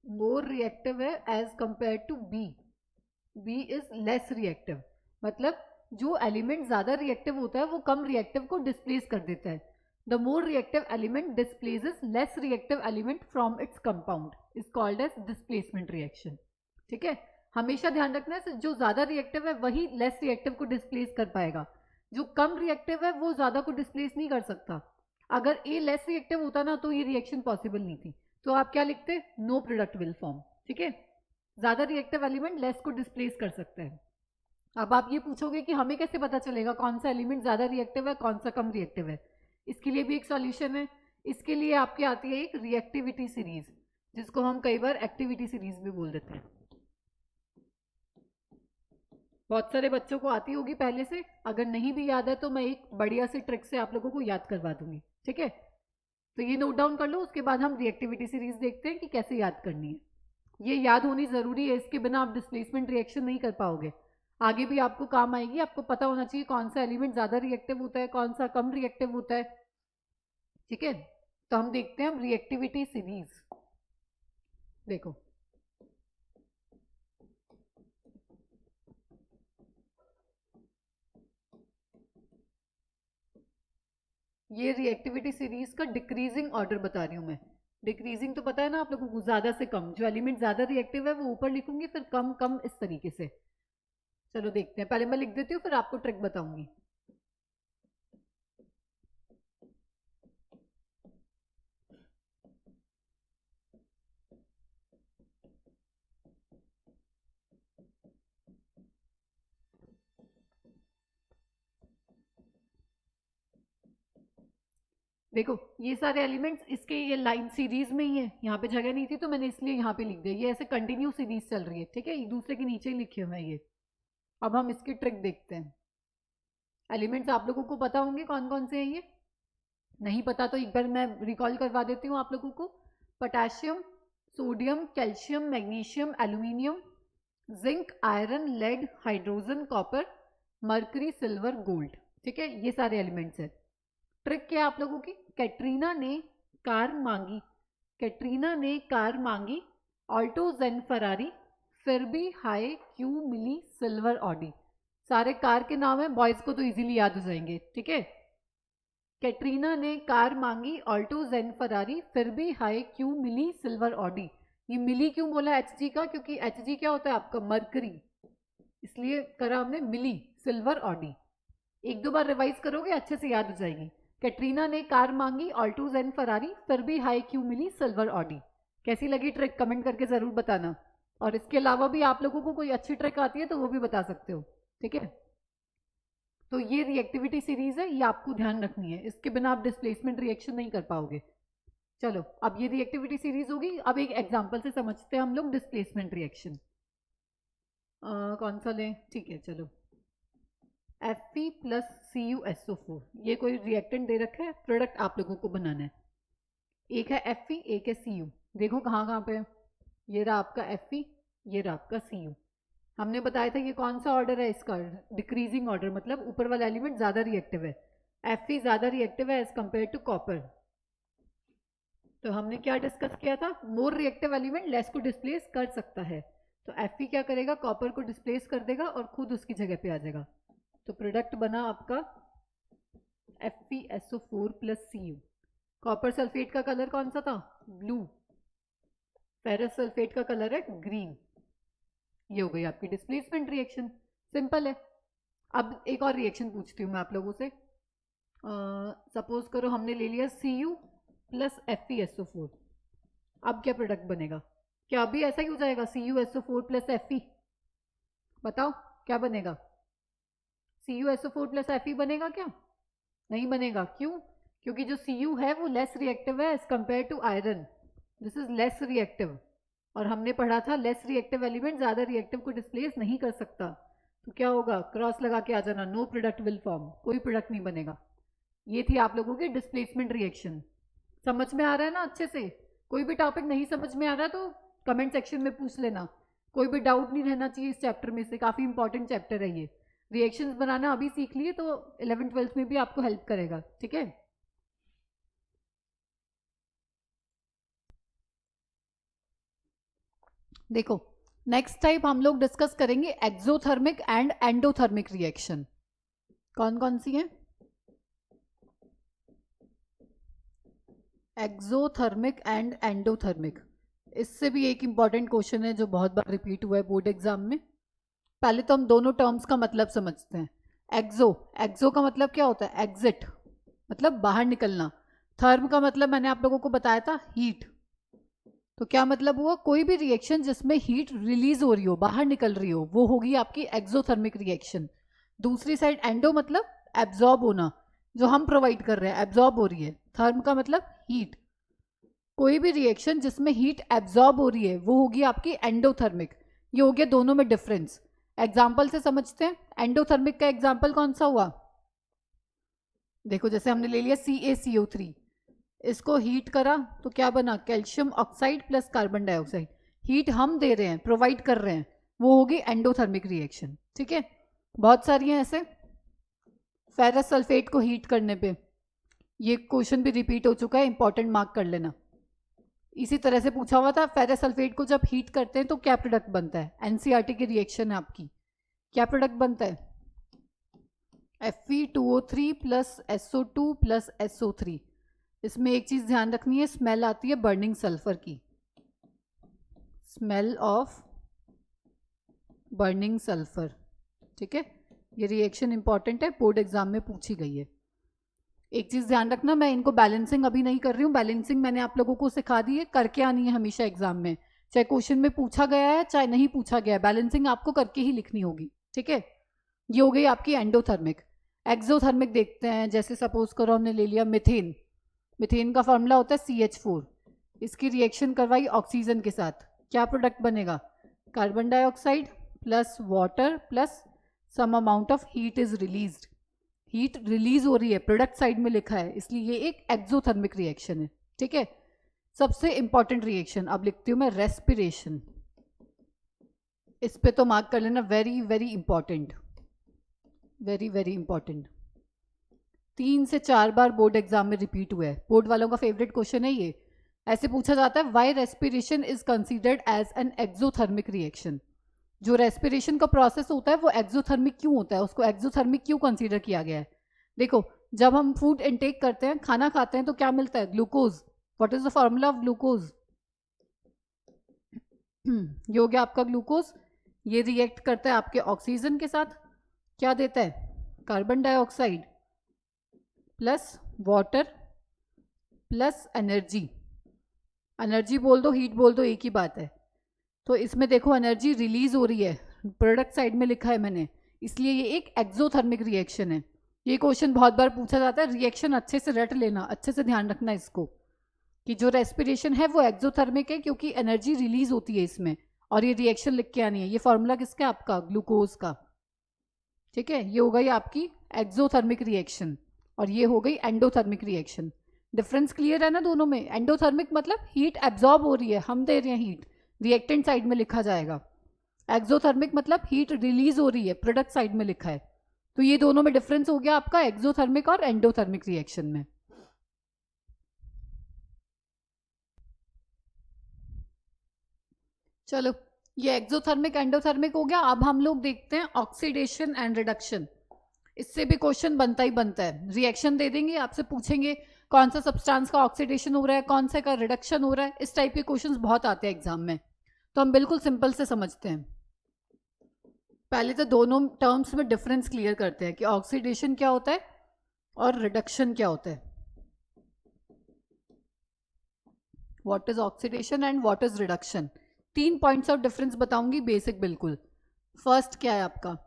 मोर रिएक्टिव है as compare to B, B is less reactive, मतलब जो एलिमेंट ज्यादा रिएक्टिव होता है वो कम रिएक्टिव को डिस्प्लेस कर देता है। The more reactive element displaces less reactive element from its compound, is called as displacement reaction, ठीक है। हमेशा ध्यान रखना है जो ज्यादा रिएक्टिव है वही लेस रिएक्टिव को डिस्प्लेस कर पाएगा, जो कम रिएक्टिव है वो ज्यादा को डिस्प्लेस नहीं कर सकता। अगर ए लेस रिएक्टिव होता ना तो ये रिएक्शन पॉसिबल नहीं थी, तो आप क्या लिखते, नो प्रोडक्ट विल फॉर्म, ठीक है। ज्यादा रिएक्टिव एलिमेंट लेस को डिस्प्लेस कर सकते हैं। अब आप ये पूछोगे कि हमें कैसे पता चलेगा कौन सा एलिमेंट ज्यादा रिएक्टिव है कौन सा कम रिएक्टिव है, इसके लिए भी एक सॉल्यूशन है। इसके लिए आपकी आती है एक रिएक्टिविटी सीरीज, जिसको हम कई बार एक्टिविटी सीरीज भी बोल देते हैं। बहुत सारे बच्चों को आती होगी पहले से, अगर नहीं भी याद है तो मैं एक बढ़िया सी ट्रिक से आप लोगों को याद करवा दूंगी, ठीक है। तो ये नोट डाउन कर लो, उसके बाद हम रिएक्टिविटी सीरीज देखते हैं कि कैसे याद करनी है। ये याद होनी जरूरी है, इसके बिना आप डिस्प्लेसमेंट रिएक्शन नहीं कर पाओगे, आगे भी आपको काम आएगी। आपको पता होना चाहिए कौन सा एलिमेंट ज्यादा रिएक्टिव होता है कौन सा कम रिएक्टिव होता है, ठीक है। तो हम देखते हैं रिएक्टिविटी सीरीज। देखो ये रिएक्टिविटी सीरीज का डिक्रीजिंग ऑर्डर बता रही हूँ मैं। डिक्रीजिंग तो पता है ना आप लोगों को, ज्यादा से कम, जो एलिमेंट ज्यादा रिएक्टिव है वो ऊपर लिखूंगी, फिर कम कम इस तरीके से। चलो देखते हैं, पहले मैं लिख देती हूँ फिर आपको ट्रिक बताऊंगी। देखो ये सारे एलिमेंट्स इसके ये लाइन सीरीज में ही है, यहाँ पे जगह नहीं थी तो मैंने इसलिए यहाँ पे लिख दिया। ये ऐसे कंटिन्यू सीरीज चल रही है, ठीक है, एक दूसरे के नीचे ही लिखे हुए हैं ये। अब हम इसकी ट्रिक देखते हैं। एलिमेंट्स आप लोगों को पता होंगे कौन कौन से हैं, ये नहीं पता तो एक बार मैं रिकॉल करवा देती हूँ आप लोगों को। Potassium, sodium, calcium, magnesium, aluminium, zinc, iron, lead, hydrogen, copper, mercury, silver, gold. ठीक है, ये सारे एलिमेंट्स हैं। ट्रिक क्या आप लोगों की, कैटरीना ने कार मांगी, कैटरीना ने कार मांगी, ऑल्टो, जेन, फरारी, फिर भी हाई क्यों मिली सिल्वर ऑडी। सारे कार के नाम है, बॉयज को तो इजीली याद हो जाएंगे, ठीक है। कैटरीना ने कार मांगी, ऑल्टो, जेन, फरारी, फिर भी हाई क्यों मिली सिल्वर ऑडी। ये मिली क्यों बोला एचजी का, क्योंकि एचजी क्या होता है आपका मरकरी, इसलिए करा हमने मिली सिल्वर ऑडी। एक दो बार रिवाइज करोगे अच्छे से याद हो जाएगी। कैटरीना ने कार मांगी, ऑल्टो, जेन, फरारी, फिर भी हाई क्यों मिली सिल्वर ऑडी। कैसी लगी ट्रिक, कमेंट करके जरूर बताना। और इसके अलावा भी आप लोगों को कोई अच्छी ट्रिक आती है तो वो भी बता सकते हो, ठीक है। तो ये रिएक्टिविटी सीरीज है, ये आपको ध्यान रखनी है, इसके बिना आप डिस्प्लेसमेंट रिएक्शन नहीं कर पाओगे। चलो अब ये रिएक्टिविटी सीरीज होगी, अब एक एग्जांपल से समझते हैं हम लोग डिस्प्लेसमेंट रिएक्शन। कौन सा लें, ठीक है चलो, Fe प्लस CuSO4, ये कोई रिएक्टेंट दे रखा है, प्रोडक्ट आप लोगों को बनाना है। एक है Fe, एक है Cu। देखो कहाँ कहाँ पे, ये रहा आपका Fe, ये रहा आपका Cu। हमने बताया था ये कौन सा ऑर्डर है इसका, डिक्रीजिंग ऑर्डर, मतलब ऊपर वाला एलिमेंट ज्यादा रिएक्टिव है। Fe ज्यादा रिएक्टिव है एज कम्पेयर टू कॉपर। तो हमने क्या डिस्कस किया था, मोर रिएक्टिव एलिमेंट लेस को डिस्प्लेस कर सकता है। तो Fe क्या करेगा, कॉपर को डिस्प्लेस कर देगा और खुद उसकी जगह पे आ जाएगा। तो प्रोडक्ट बना आपका FeSO4 plus Cu। Copper sulphate का कलर कौन सा था, ब्लू, फेरस सल्फेट का कलर है ग्रीन। ये हो गई आपकी डिस्प्लेसमेंट रिएक्शन, सिंपल है। अब एक और रिएक्शन पूछती हूँ मैं आप लोगों से। सपोज करो हमने ले लिया Cu प्लस FeSO4। अब क्या प्रोडक्ट बनेगा, क्या अभी ऐसा ही हो जाएगा CuSO4 प्लस Fe, बताओ क्या बनेगा, CuSO4 प्लस Fe बनेगा क्या, नहीं बनेगा। क्यों, क्योंकि जो Cu है वो लेस रिएक्टिव है as compare to iron, this is less reactive. और हमने पढ़ा था लेस रिएक्टिव एलिमेंट ज्यादा रिएक्टिव को डिस्प्लेस नहीं कर सकता। तो क्या होगा, क्रॉस लगा के आ जाना, नो प्रोडक्ट विल फॉर्म, कोई प्रोडक्ट नहीं बनेगा। ये थी आप लोगों की डिस्प्लेसमेंट रिएक्शन। समझ में आ रहा है ना अच्छे से, कोई भी टॉपिक नहीं समझ में आ रहा तो कमेंट सेक्शन में पूछ लेना, कोई भी डाउट नहीं रहना चाहिए इस चैप्टर में से, काफी इंपॉर्टेंट चैप्टर है ये। रिएक्शंस बनाना अभी सीख लिए तो 11th-12th में भी आपको हेल्प करेगा, ठीक है। देखो नेक्स्ट टाइप हम लोग डिस्कस करेंगे एक्सोथर्मिक एंड एंडोथर्मिक रिएक्शन। कौन कौन सी है, एक्सोथर्मिक एंड एंडोथर्मिक। इससे भी एक इंपॉर्टेंट क्वेश्चन है जो बहुत बार रिपीट हुआ है बोर्ड एग्जाम में। पहले तो हम दोनों टर्म्स का मतलब समझते हैं। एक्सो का मतलब क्या होता है, एग्जिट, मतलब बाहर निकलना। थर्म का मतलब मैंने आप लोगों को बताया था, हीट। तो क्या मतलब हुआ, कोई भी रिएक्शन जिसमें हीट रिलीज हो रही हो, बाहर निकल रही हो, वो होगी आपकी एक्सोथर्मिक रिएक्शन। दूसरी साइड एंडो मतलब एब्जॉर्ब होना, जो हम प्रोवाइड कर रहे हैं एब्जॉर्ब हो रही है। थर्म का मतलब हीट, कोई भी रिएक्शन जिसमें हीट एब्जॉर्ब हो रही है वो होगी आपकी एंडोथर्मिक। ये हो गया दोनों में डिफरेंस। एग्जाम्पल से समझते हैं, एंडोथर्मिक का एग्जाम्पल कौन सा हुआ, देखो जैसे हमने ले लिया CaCO3, इसको हीट करा तो क्या बना, calcium oxide plus carbon dioxide. Heat हम दे रहे हैं, प्रोवाइड कर रहे हैं, वो होगी एंडोथर्मिक रिएक्शन, ठीक है। बहुत सारी हैं ऐसे। फेरस सल्फेट को हीट करने पे, ये क्वेश्चन भी रिपीट हो चुका है, इंपॉर्टेंट मार्क कर लेना। इसी तरह से पूछा हुआ था, फेरस सल्फेट को जब हीट करते हैं तो क्या प्रोडक्ट बनता है, एनसीईआरटी की रिएक्शन है आपकी, क्या प्रोडक्ट बनता है, Fe2O3 plus SO2 plus SO3। इसमें एक चीज ध्यान रखनी है, स्मेल आती है बर्निंग सल्फर की, स्मेल ऑफ बर्निंग सल्फर, ठीक है। ये रिएक्शन इंपॉर्टेंट है, बोर्ड एग्जाम में पूछी गई है। एक चीज ध्यान रखना, मैं इनको बैलेंसिंग अभी नहीं कर रही हूँ, बैलेंसिंग मैंने आप लोगों को सिखा दी है, करके आनी है हमेशा एग्जाम में, चाहे क्वेश्चन में पूछा गया है चाहे नहीं पूछा गया है, बैलेंसिंग आपको करके ही लिखनी होगी, ठीक है। ये हो गई आपकी एंडोथर्मिक। एक्सोथर्मिक देखते हैं, जैसे सपोज करो हमने ले लिया मिथेन, मिथेन का फॉर्मूला होता है CH4, इसकी रिएक्शन करवाई ऑक्सीजन के साथ, क्या प्रोडक्ट बनेगा, carbon dioxide plus water plus some amount of heat is released, heat release हो रही है, प्रोडक्ट साइड में लिखा है, इसलिए ये एक एक्सोथर्मिक रिएक्शन है, ठीक है। सबसे इंपॉर्टेंट रिएक्शन अब लिखती हूं मैं, रेस्पिरेशन, इस पे तो मार्क कर लेना, very very important, very very important, 3 से 4 बार बोर्ड एग्जाम में रिपीट हुआ है, बोर्ड वालों का फेवरेट क्वेश्चन है ये। ऐसे पूछा जाता है, why respiration is considered as an exothermic reaction, जो रेस्पिरेशन का प्रोसेस होता है वो एक्सोथर्मिक क्यों होता है, उसको एक्सोथर्मिक क्यों कंसीडर किया गया है। देखो, जब हम फूड इनटेक करते हैं, खाना खाते हैं, तो क्या मिलता है, glucose. What is the formula of glucose, ये हो गया आपका ग्लूकोज, ये रिएक्ट करता है आपके ऑक्सीजन के साथ, क्या देता है, carbon dioxide plus water plus energy, energy बोल दो हीट बोल दो एक ही बात है। तो इसमें देखो एनर्जी रिलीज हो रही है, प्रोडक्ट साइड में लिखा है मैंने, इसलिए ये एक एक्सोथर्मिक रिएक्शन है। ये क्वेश्चन बहुत बार पूछा जाता है, रिएक्शन अच्छे से रट लेना, अच्छे से ध्यान रखना इसको, कि जो रेस्पिरेशन है वो एक्सोथर्मिक है क्योंकि एनर्जी रिलीज होती है इसमें, और ये रिएक्शन लिख के आनी है। ये फॉर्मूला किसका, आपका ग्लूकोज का, ठीक है। ये हो गई आपकी एक्सोथर्मिक रिएक्शन और ये हो गई एंडोथर्मिक रिएक्शन। डिफरेंस क्लियर है ना दोनों में, एंडोथर्मिक मतलब हीट एब्जॉर्ब हो रही है, हम दे रहे हैं हीट, रिएक्टेंट साइड में लिखा जाएगा। एक्सोथर्मिक मतलब हीट रिलीज हो रही है, प्रोडक्ट साइड में लिखा है। तो ये दोनों में डिफरेंस हो गया आपका एक्सोथर्मिक और एंडोथर्मिक रिएक्शन में। चलो, ये एक्सोथर्मिक एंडोथर्मिक हो गया। अब हम लोग देखते हैं ऑक्सीडेशन एंड रिडक्शन। इससे भी क्वेश्चन बनता ही बनता है, रिएक्शन दे देंगे, आपसे पूछेंगे कौन सा सब्सटेंस का ऑक्सीडेशन हो रहा है, कौन से का रिडक्शन हो रहा है, इस टाइप के क्वेश्चंस बहुत आते हैं एग्जाम में। तो हम बिल्कुल सिंपल से समझते हैं। पहले तो दोनों टर्म्स में डिफरेंस क्लियर करते हैं कि ऑक्सीडेशन क्या होता है और रिडक्शन क्या होता है। What is oxidation and what is reduction, 3 points of difference बताऊंगी बेसिक बिल्कुल। फर्स्ट क्या है आपका,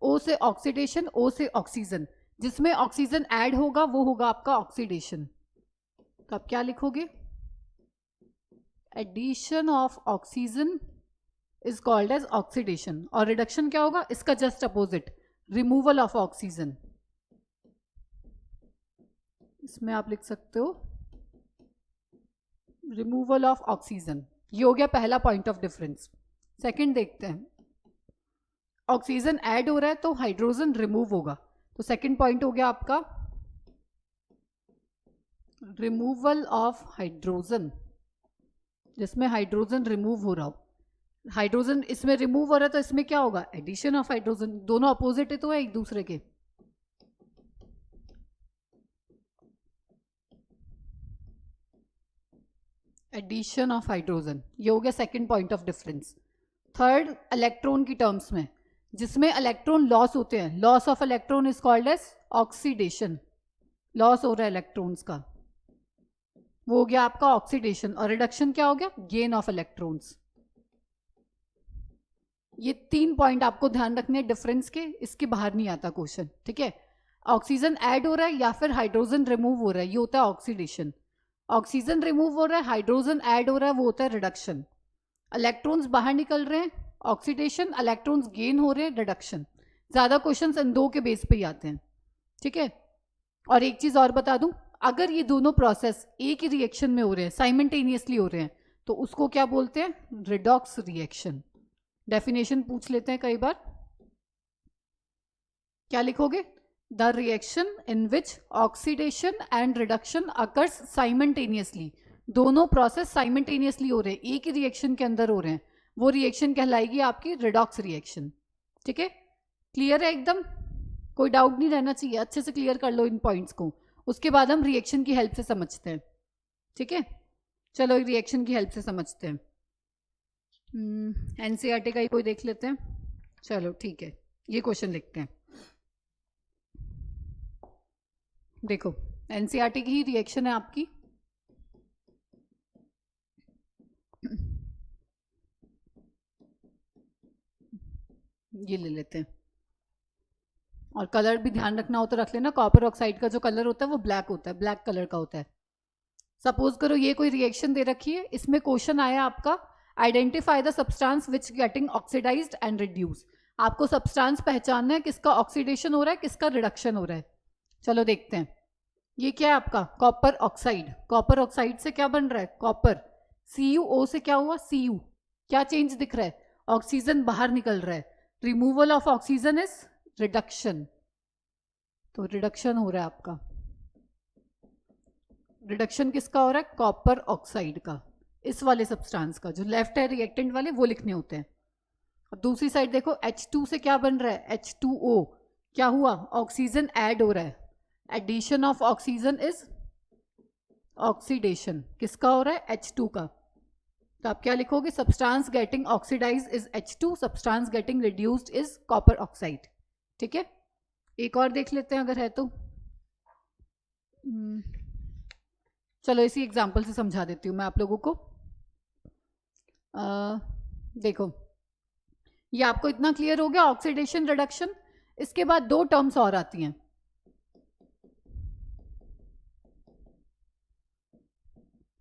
ओ से ऑक्सीडेशन, ओ से ऑक्सीजन, जिसमें ऑक्सीजन ऐड होगा वो होगा आपका ऑक्सीडेशन। तो आप क्या लिखोगे, addition of oxygen is called as oxidation, और रिडक्शन क्या होगा, इसका just opposite, removal of oxygen. इसमें आप लिख सकते हो रिमूवल ऑफ ऑक्सीजन। ये हो गया पहला पॉइंट ऑफ डिफरेंस। सेकंड देखते हैं, ऑक्सीजन ऐड हो रहा है तो हाइड्रोजन रिमूव होगा, तो सेकंड पॉइंट हो गया आपका रिमूवल ऑफ हाइड्रोजन, जिसमें हाइड्रोजन रिमूव हो रहा हो। हाइड्रोजन इसमें रिमूव हो रहा है तो इसमें क्या होगा, एडिशन ऑफ हाइड्रोजन, दोनों अपोजिट तो है एक दूसरे के। एडिशन ऑफ हाइड्रोजन, ये हो गया second point of difference. Third, electron की टर्म्स में, जिसमें इलेक्ट्रॉन लॉस होते हैं, loss of electron is called as oxidation, loss हो रहा है इलेक्ट्रॉन्स का, वो हो गया आपका ऑक्सीडेशन। और रिडक्शन क्या हो गया, गेन ऑफ इलेक्ट्रॉन्स। ये 3 पॉइंट आपको ध्यान रखने हैं डिफरेंस के, इसके बाहर नहीं आता क्वेश्चन, ठीक है। ऑक्सीजन ऐड हो रहा है या फिर हाइड्रोजन रिमूव हो रहा है, ये होता है ऑक्सीडेशन। ऑक्सीजन रिमूव हो रहा है, हाइड्रोजन ऐड हो रहा है, वो होता है रिडक्शन। इलेक्ट्रॉन्स बाहर निकल रहे हैं, ऑक्सीडेशन, इलेक्ट्रॉन्स गेन हो रहे हैं, रिडक्शन। ज्यादा क्वेश्चंस इन दो के बेस पे ही आते हैं, ठीक है। और एक चीज और बता दूं, अगर ये दोनों प्रोसेस एक ही रिएक्शन में हो रहे हैं, साइमल्टेनियसली हो रहे हैं, तो उसको क्या बोलते हैं, रिडॉक्स रिएक्शन। डेफिनेशन पूछ लेते हैं कई बार, क्या लिखोगे, the reaction in which oxidation and reduction occurs simultaneously, दोनों प्रोसेस साइमल्टेनियसली हो रहे हैं, एक ही रिएक्शन के अंदर हो रहे हैं, वो रिएक्शन कहलाएगी आपकी रिडॉक्स रिएक्शन। ठीक है, क्लियर है एकदम, कोई डाउट नहीं रहना चाहिए, अच्छे से क्लियर कर लो इन पॉइंट्स को, उसके बाद हम रिएक्शन की हेल्प से समझते हैं। ठीक है, चलो रिएक्शन की हेल्प से समझते हैं। एनसीईआरटी का ही कोई देख लेते हैं। चलो ठीक है, ये क्वेश्चन लिखते हैं। देखो एनसीईआरटी की ही रिएक्शन है आपकी, ये ले लेते हैं, और कलर भी ध्यान रखना हो तो रख लेना, कॉपर ऑक्साइड का जो कलर होता है वो ब्लैक होता है, ब्लैक कलर का होता है। सपोज करो ये कोई रिएक्शन दे रखी है, इसमें क्वेश्चन आया आपका identify the substance which getting oxidized and reduce. आपको सब्सटेंस पहचानना है किसका ऑक्सीडेशन हो रहा है, किसका रिडक्शन हो रहा है। चलो देखते हैं, ये क्या है आपका कॉपर ऑक्साइड, कॉपर ऑक्साइड से क्या बन रहा है कॉपर, CuO से क्या हुआ Cu, क्या चेंज दिख रहा है, ऑक्सीजन बाहर निकल रहा है, removal of oxygen is reduction, तो रिडक्शन हो रहा है आपका, रिडक्शन किसका हो रहा है कॉपर ऑक्साइड का, इस वाले सब्सटेंस का, जो लेफ्ट है रिएक्टेंट वाले वो लिखने होते हैं। अब दूसरी साइड देखो H2 से क्या बन रहा है H2O, क्या हुआ ऑक्सीजन ऐड हो रहा है, addition of oxygen is oxidation, किसका हो रहा है H2 का, तो आप क्या लिखोगे substance getting oxidize is H2, substance getting reduced is copper oxide. ठीक है, एक और देख लेते हैं अगर है तो। चलो इसी एग्जाम्पल से समझा देती हूँ मैं आप लोगों को। देखो ये आपको इतना क्लियर हो गया ऑक्सीडेशन रिडक्शन, इसके बाद दो टर्म्स और आती हैं,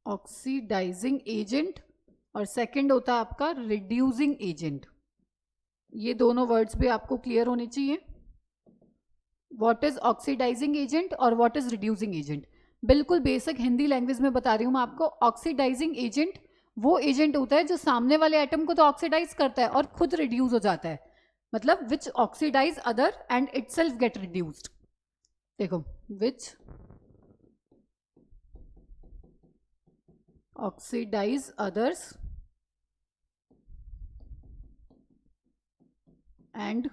ऑक्सीडाइजिंग एजेंट और सेकंड होता है आपका रिड्यूसिंग एजेंट। ये दोनों वर्ड्स भी आपको क्लियर होने चाहिए, व्हाट इज ऑक्सीडाइजिंग एजेंट और व्हाट इज रिड्यूसिंग एजेंट। बिल्कुल बेसिक हिंदी लैंग्वेज में बता रही हूँ मैं आपको। ऑक्सीडाइजिंग एजेंट वो एजेंट होता है जो सामने वाले एटम को तो ऑक्सीडाइज करता है और खुद रिड्यूस हो जाता है, मतलब which oxidise other and itself get reduced. देखो which oxidise others and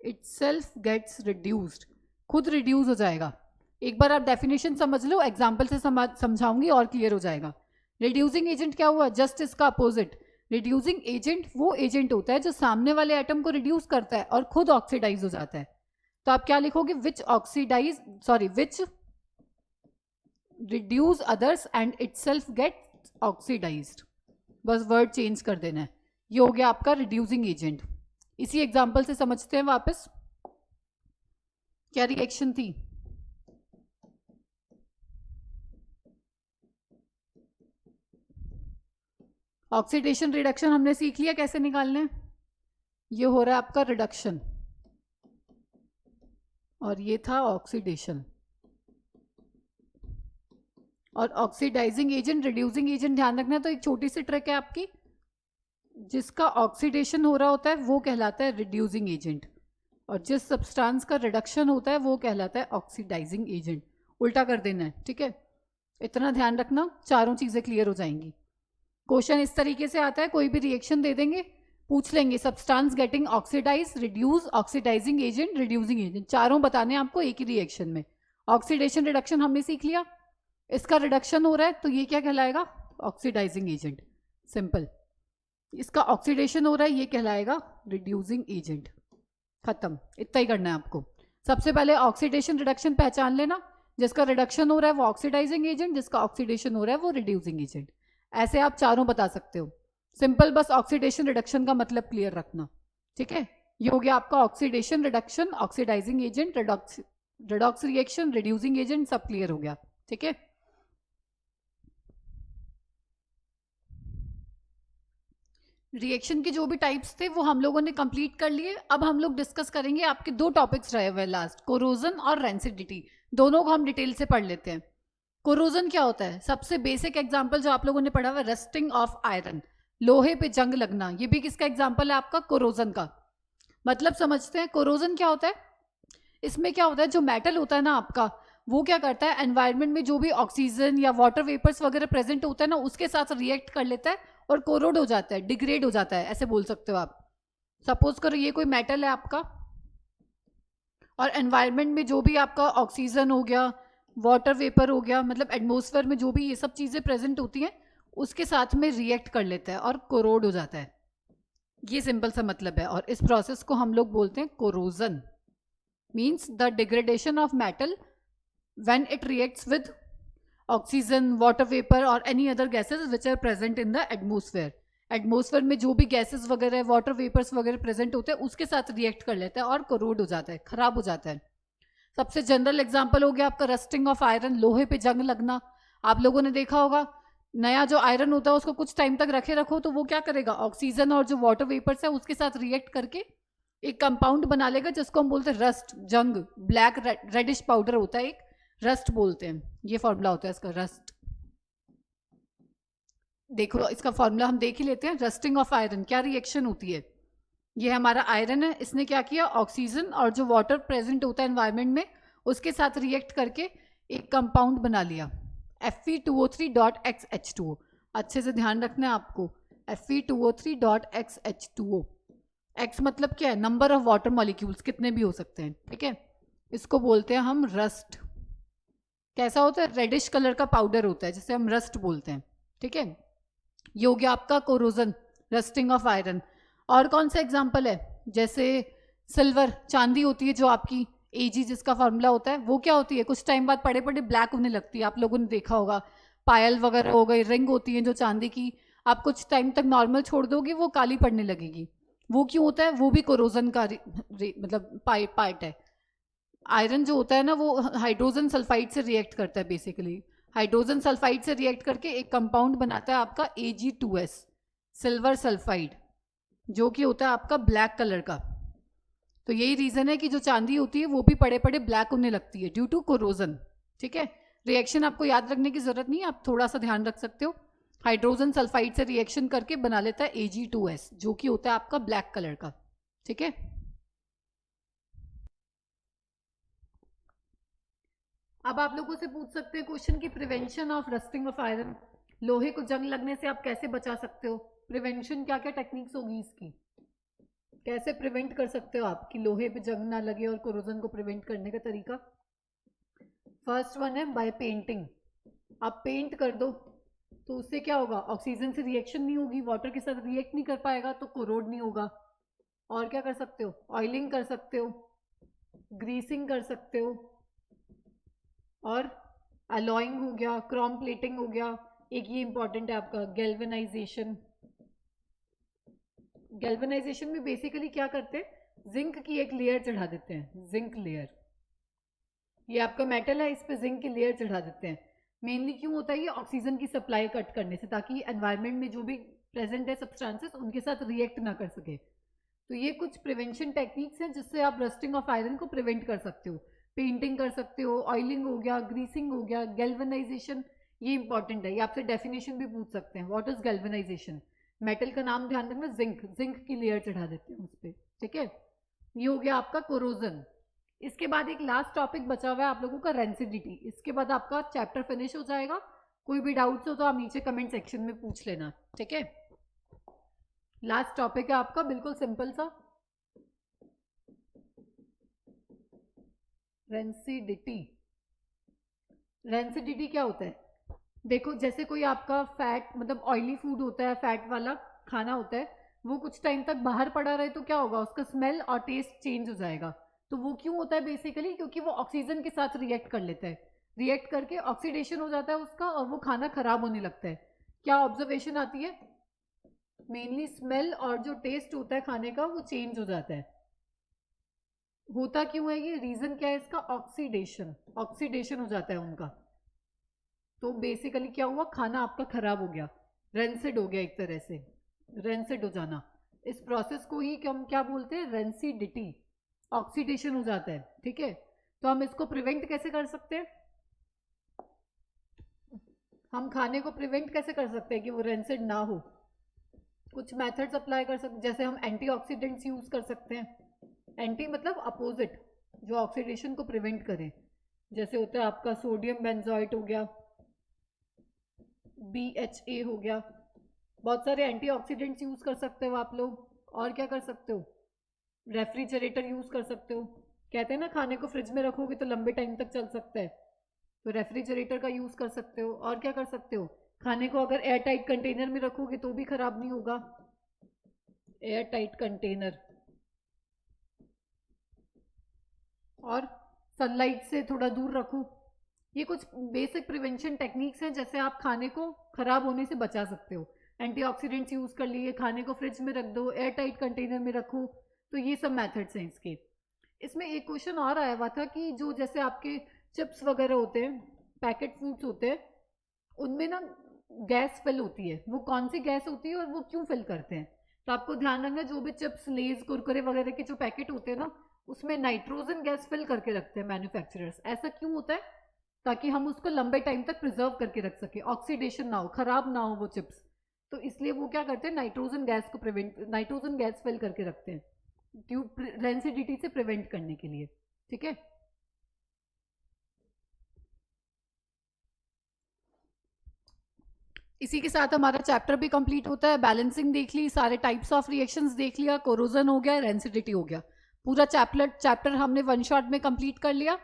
itself gets reduced, खुद रिड्यूस हो जाएगा। एक बार आप डेफिनेशन समझ लो, एग्जाम्पल से समझाऊंगी और क्लियर हो जाएगा। रिड्यूसिंग एजेंट क्या हुआ, जस्ट इसका अपोजिट। रिड्यूसिंग एजेंट वो एजेंट होता है जो सामने वाले एटम को रिड्यूस करता है और खुद ऑक्सीडाइज हो जाता है। तो आप क्या लिखोगे which reduce others and itself get oxidized, बस वर्ड चेंज कर देना है। ये हो गया आपका रिड्यूसिंग एजेंट। इसी एग्जाम्पल से समझते हैं वापस, क्या रिएक्शन थी। ऑक्सीडेशन रिडक्शन हमने सीख लिया कैसे निकालना है, ये हो रहा है आपका रिडक्शन और ये था ऑक्सीडेशन। और ऑक्सीडाइजिंग एजेंट रिड्यूसिंग एजेंट ध्यान रखना है, तो एक छोटी सी ट्रिक है आपकी, जिसका ऑक्सीडेशन हो रहा होता है वो कहलाता है रिड्यूसिंग एजेंट और जिस सब्सटेंस का रिडक्शन होता है वो कहलाता है ऑक्सीडाइजिंग एजेंट। उल्टा कर देना है, ठीक है, इतना ध्यान रखना, चारों चीजें क्लियर हो जाएंगी। क्वेश्चन इस तरीके से आता है, कोई भी रिएक्शन दे देंगे, पूछ लेंगे substance getting oxidize, reduce, oxidizing agent, reducing agent, चारों बताने आपको एक ही रिएक्शन में। ऑक्सीडेशन रिडक्शन हमने सीख लिया, इसका रिडक्शन हो रहा है तो ये क्या कहलाएगा ऑक्सीडाइजिंग एजेंट, सिंपल। इसका ऑक्सीडेशन हो रहा है ये कहलाएगा रिड्यूसिंग एजेंट, खत्म। इतना ही करना है आपको। सबसे पहले ऑक्सीडेशन रिडक्शन पहचान लेना, जिसका रिडक्शन हो रहा है वो ऑक्सीडाइजिंग एजेंट, जिसका ऑक्सीडेशन हो रहा है वो रिड्यूसिंग एजेंट। ऐसे आप चारों बता सकते हो, सिंपल, बस ऑक्सीडेशन रिडक्शन का मतलब क्लियर रखना, ठीक है। ये हो गया आपका oxidation reduction, oxidizing agent, redox reaction, reducing agent, सब क्लियर हो गया, ठीक है। रिएक्शन के जो भी टाइप्स थे वो हम लोगों ने कंप्लीट कर लिए। अब हम लोग डिस्कस करेंगे, आपके दो टॉपिक्स रहे हुए लास्ट, कोरोजन और रेंसिडिटी, दोनों को हम डिटेल से पढ़ लेते हैं। कोरोजन क्या होता है, सबसे बेसिक एग्जांपल जो आप लोगों ने पढ़ा हुआ, रस्टिंग ऑफ आयरन, लोहे पे जंग लगना, ये भी किसका एग्जांपल है आपका कोरोजन का। मतलब समझते हैं कोरोजन क्या होता है। इसमें क्या होता है, जो मेटल होता है ना आपका, वो क्या करता है, एनवायरनमेंट में जो भी ऑक्सीजन या वाटर वेपर्स वगैरह प्रेजेंट होता है ना, उसके साथ रिएक्ट कर लेता है और कोरोड हो जाता है, डिग्रेड हो जाता है, ऐसे बोल सकते हो आप। सपोज करो ये कोई मेटल है आपका, और एनवायरनमेंट में जो भी आपका ऑक्सीजन हो गया, वाटर वेपर हो गया, मतलब एटमोसफेयर में जो भी ये सब चीज़ें प्रेजेंट होती हैं, उसके साथ में रिएक्ट कर लेता है और कोरोड हो जाता है। ये सिंपल सा मतलब है, और इस प्रोसेस को हम लोग बोलते हैं corrosion. Means the degradation of metal when it reacts with oxygen, water vapour और any other gases which are present in the atmosphere. Atmosphere में जो भी गैसेस वगैरह, वाटर वेपर्स वगैरह प्रेजेंट होते हैं, उसके साथ रिएक्ट कर लेता है और कोरोड हो जाता है, खराब हो जाता है। सबसे जनरल एग्जांपल हो गया आपका रस्टिंग ऑफ आयरन, लोहे पे जंग लगना। आप लोगों ने देखा होगा, नया जो आयरन होता है उसको कुछ टाइम तक रखे रखो तो वो क्या करेगा, ऑक्सीजन और जो वाटर वेपर्स है उसके साथ रिएक्ट करके एक कंपाउंड बना लेगा, जिसको हम बोलते हैं रस्ट, जंग, ब्लैक रेडिश पाउडर होता है एक, रस्ट बोलते हैं। ये फॉर्मूला होता है इसका, रस्ट। देखो इसका फॉर्मूला हम देख ही लेते हैं। रस्टिंग ऑफ आयरन क्या रिएक्शन होती है, ये हमारा आयरन है, इसने क्या किया, ऑक्सीजन और जो वाटर प्रेजेंट होता है एनवायरनमेंट में उसके साथ रिएक्ट करके एक कंपाउंड बना लिया, Fe2O3.XH2O। अच्छे से ध्यान रखना है आपको, Fe2O3.XH2O। एक्स मतलब क्या है, नंबर ऑफ वाटर मॉलिक्यूल्स, कितने भी हो सकते हैं, ठीक है। इसको बोलते हैं हम रस्ट। कैसा होता है, रेडिश कलर का पाउडर होता है, जिसे हम रस्ट बोलते हैं, ठीक है। ये हो गया आपका कोरोजन, रस्टिंग ऑफ आयरन। और कौन सा एग्जाम्पल है, जैसे सिल्वर, चांदी होती है जो आपकी Ag जिसका फॉर्मूला होता है, वो क्या होती है, कुछ टाइम बाद पड़े पड़े ब्लैक होने लगती है। आप लोगों ने देखा होगा, पायल वगैरह हो गई, रिंग होती है जो चांदी की, आप कुछ टाइम तक नॉर्मल छोड़ दोगे वो काली पड़ने लगेगी। वो क्यों होता है, वो भी कोरोजन का मतलब पार्ट है। आयरन जो होता है ना, वो हाइड्रोजन सल्फाइड से रिएक्ट करता है बेसिकली। हाइड्रोजन सल्फाइड से रिएक्ट करके एक कंपाउंड बनाता है आपका Ag2S, सिल्वर सल्फाइड, जो कि होता है आपका ब्लैक कलर का। तो यही रीजन है कि जो चांदी होती है वो भी पड़े पड़े ब्लैक होने लगती है ड्यू टू कोरोजन, ठीक है। रिएक्शन आपको याद रखने की जरूरत नहीं है, आप थोड़ा सा ध्यान रख सकते हो। हाइड्रोजन सल्फाइड से रिएक्शन करके बना लेता है Ag2S, जो कि होता है आपका ब्लैक कलर का, ठीक है। अब आप लोगों से पूछ सकते हैं क्वेश्चन की prevention of rusting of iron, लोहे को जंग लगने से आप कैसे बचा सकते हो, प्रिवेंशन क्या क्या टेक्निक्स होगी इसकी, कैसे प्रिवेंट कर सकते हो आप कि लोहे पे जंग ना लगे, और कोरोजन को प्रिवेंट करने का तरीका। फर्स्ट वन है बाय पेंटिंग। आप पेंट कर दो तो उससे क्या होगा, ऑक्सीजन से रिएक्शन नहीं होगी, वाटर के साथ रिएक्ट नहीं कर पाएगा तो कोरोड नहीं होगा। और क्या कर सकते हो, ऑयलिंग कर सकते हो, ग्रीसिंग कर सकते हो, और अलॉइंग हो गया, क्रोम प्लेटिंग हो गया। एक ये इंपॉर्टेंट है आपका गैल्वेनाइजेशन। गैल्वेनाइजेशन में बेसिकली क्या करते हैं, जिंक की एक लेयर चढ़ा देते हैं, जिंक लेयर। ये आपका मेटल है, इस पे जिंक की लेयर चढ़ा देते हैं। मेनली क्यों होता है ये, ऑक्सीजन की सप्लाई कट करने से, ताकि एनवायरनमेंट में जो भी प्रेजेंट है सब्सटेंसेस उनके साथ रिएक्ट ना कर सके। तो ये कुछ प्रिवेंशन टेक्निक्स हैं जिससे आप रस्टिंग ऑफ आयरन को प्रिवेंट कर सकते हो। पेंटिंग कर सकते हो, ऑयलिंग हो गया, ग्रीसिंग हो गया, गैल्वेनाइजेशन, ये इंपॉर्टेंट है। ये आपसे डेफिनेशन भी पूछ सकते हैं, व्हाट इज गैल्वेनाइजेशन। मेटल का नाम ध्यान रखना, जिंक, जिंक की लेयर चढ़ा देते हैं उस पर, ठीक है। ये हो गया आपका कोरोजन। इसके बाद एक लास्ट टॉपिक बचा हुआ है आप लोगों का, रेंसिडिटी। इसके बाद आपका चैप्टर फिनिश हो जाएगा। कोई भी डाउट्स हो तो आप नीचे कमेंट सेक्शन में पूछ लेना, ठीक है। लास्ट टॉपिक है आपका, बिल्कुल सिंपल सा, रेंसिडिटी। रेंसिडिटी क्या होता है, देखो जैसे कोई आपका फैट, मतलब ऑयली फूड होता है, फैट वाला खाना होता है, वो कुछ टाइम तक बाहर पड़ा रहे तो क्या होगा, उसका स्मेल और टेस्ट चेंज हो जाएगा। तो वो क्यों होता है बेसिकली, क्योंकि वो ऑक्सीजन के साथ रिएक्ट कर लेता है, रिएक्ट करके ऑक्सीडेशन हो जाता है उसका, और वो खाना खराब होने लगता है। क्या ऑब्जर्वेशन आती है, मेनली स्मेल और जो टेस्ट होता है खाने का वो चेंज हो जाता है। होता क्यों है ये, रीजन क्या है इसका, ऑक्सीडेशन, ऑक्सीडेशन हो जाता है उनका। तो बेसिकली क्या हुआ, खाना आपका खराब हो गया, रेंसिड हो गया एक तरह से, रेंसिड हो जाना। इस प्रोसेस को ही हम क्या बोलते हैं, रेंसिडिटी, ऑक्सीडेशन हो जाता है, ठीक है। तो हम इसको प्रिवेंट कैसे कर सकते हैं, हम खाने को प्रिवेंट कैसे कर सकते हैं कि वो रेंसिड ना हो। कुछ मेथड्स अप्लाई कर सकते, जैसे हम एंटीऑक्सीडेंट्स यूज कर सकते हैं। एंटी मतलब अपोजिट, जो ऑक्सीडेशन को प्रिवेंट करें। जैसे होता है आपका सोडियम बेंजोइट हो गया, BHA हो गया। बहुत सारे एंटीऑक्सीडेंट्स यूज़ कर सकते हो आप लोग। और क्या कर सकते हो, रेफ्रिजरेटर यूज़ कर सकते हो। कहते हैं ना खाने को फ्रिज में रखोगे तो लंबे टाइम तक चल सकता है, तो रेफ्रिजरेटर का यूज़ कर सकते हो। और क्या कर सकते हो, खाने को अगर एयर टाइट कंटेनर में रखोगे तो भी खराब नहीं होगा, एयर टाइट कंटेनर। और सनलाइट से थोड़ा दूर रखो। ये कुछ बेसिक प्रिवेंशन टेक्निक्स हैं, जैसे आप खाने को खराब होने से बचा सकते हो। एंटीऑक्सीडेंट्स यूज़ कर लिए, खाने को फ्रिज में रख दो, एयर टाइट कंटेनर में रखो। तो ये सब मेथड्स हैं इसके। इसमें एक क्वेश्चन और आया हुआ था कि जो जैसे आपके चिप्स वगैरह होते हैं, पैकेट फूड्स होते हैं, उनमें ना गैस फिल होती है। वो कौन सी गैस होती है और वो क्यों फिल करते हैं? तो आपको ध्यान रखना, जो भी चिप्स, लेज, कुरकुरे वगैरह के जो पैकेट होते हैं ना, उसमें नाइट्रोजन गैस फिल करके रखते हैं मैन्युफैक्चरर्स। ऐसा क्यों होता है? ताकि हम उसको लंबे टाइम तक प्रिजर्व करके रख सके, ऑक्सीडेशन ना हो, खराब ना हो वो चिप्स। तो इसलिए वो क्या करते हैं, नाइट्रोजन गैस को नाइट्रोजन गैस फिल करके रखते हैं, रेंसिडिटी से प्रिवेंट करने के लिए। ठीक है। इसी के साथ हमारा चैप्टर भी कंप्लीट होता है। बैलेंसिंग देख ली, सारे टाइप्स ऑफ रिएक्शंस देख लिया, कोरोजन हो गया, रेंसिडिटी हो गया। पूरा चैप्टर हमने वन शॉट में कंप्लीट कर लिया।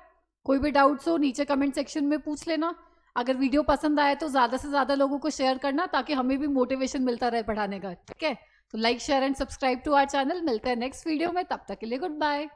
कोई भी डाउट्स हो नीचे कमेंट सेक्शन में पूछ लेना। अगर वीडियो पसंद आए तो ज़्यादा से ज़्यादा लोगों को शेयर करना, ताकि हमें भी मोटिवेशन मिलता रहे पढ़ाने का। ठीक है, तो like, share and subscribe to our channel. मिलते हैं नेक्स्ट वीडियो में, तब तक के लिए गुड बाय।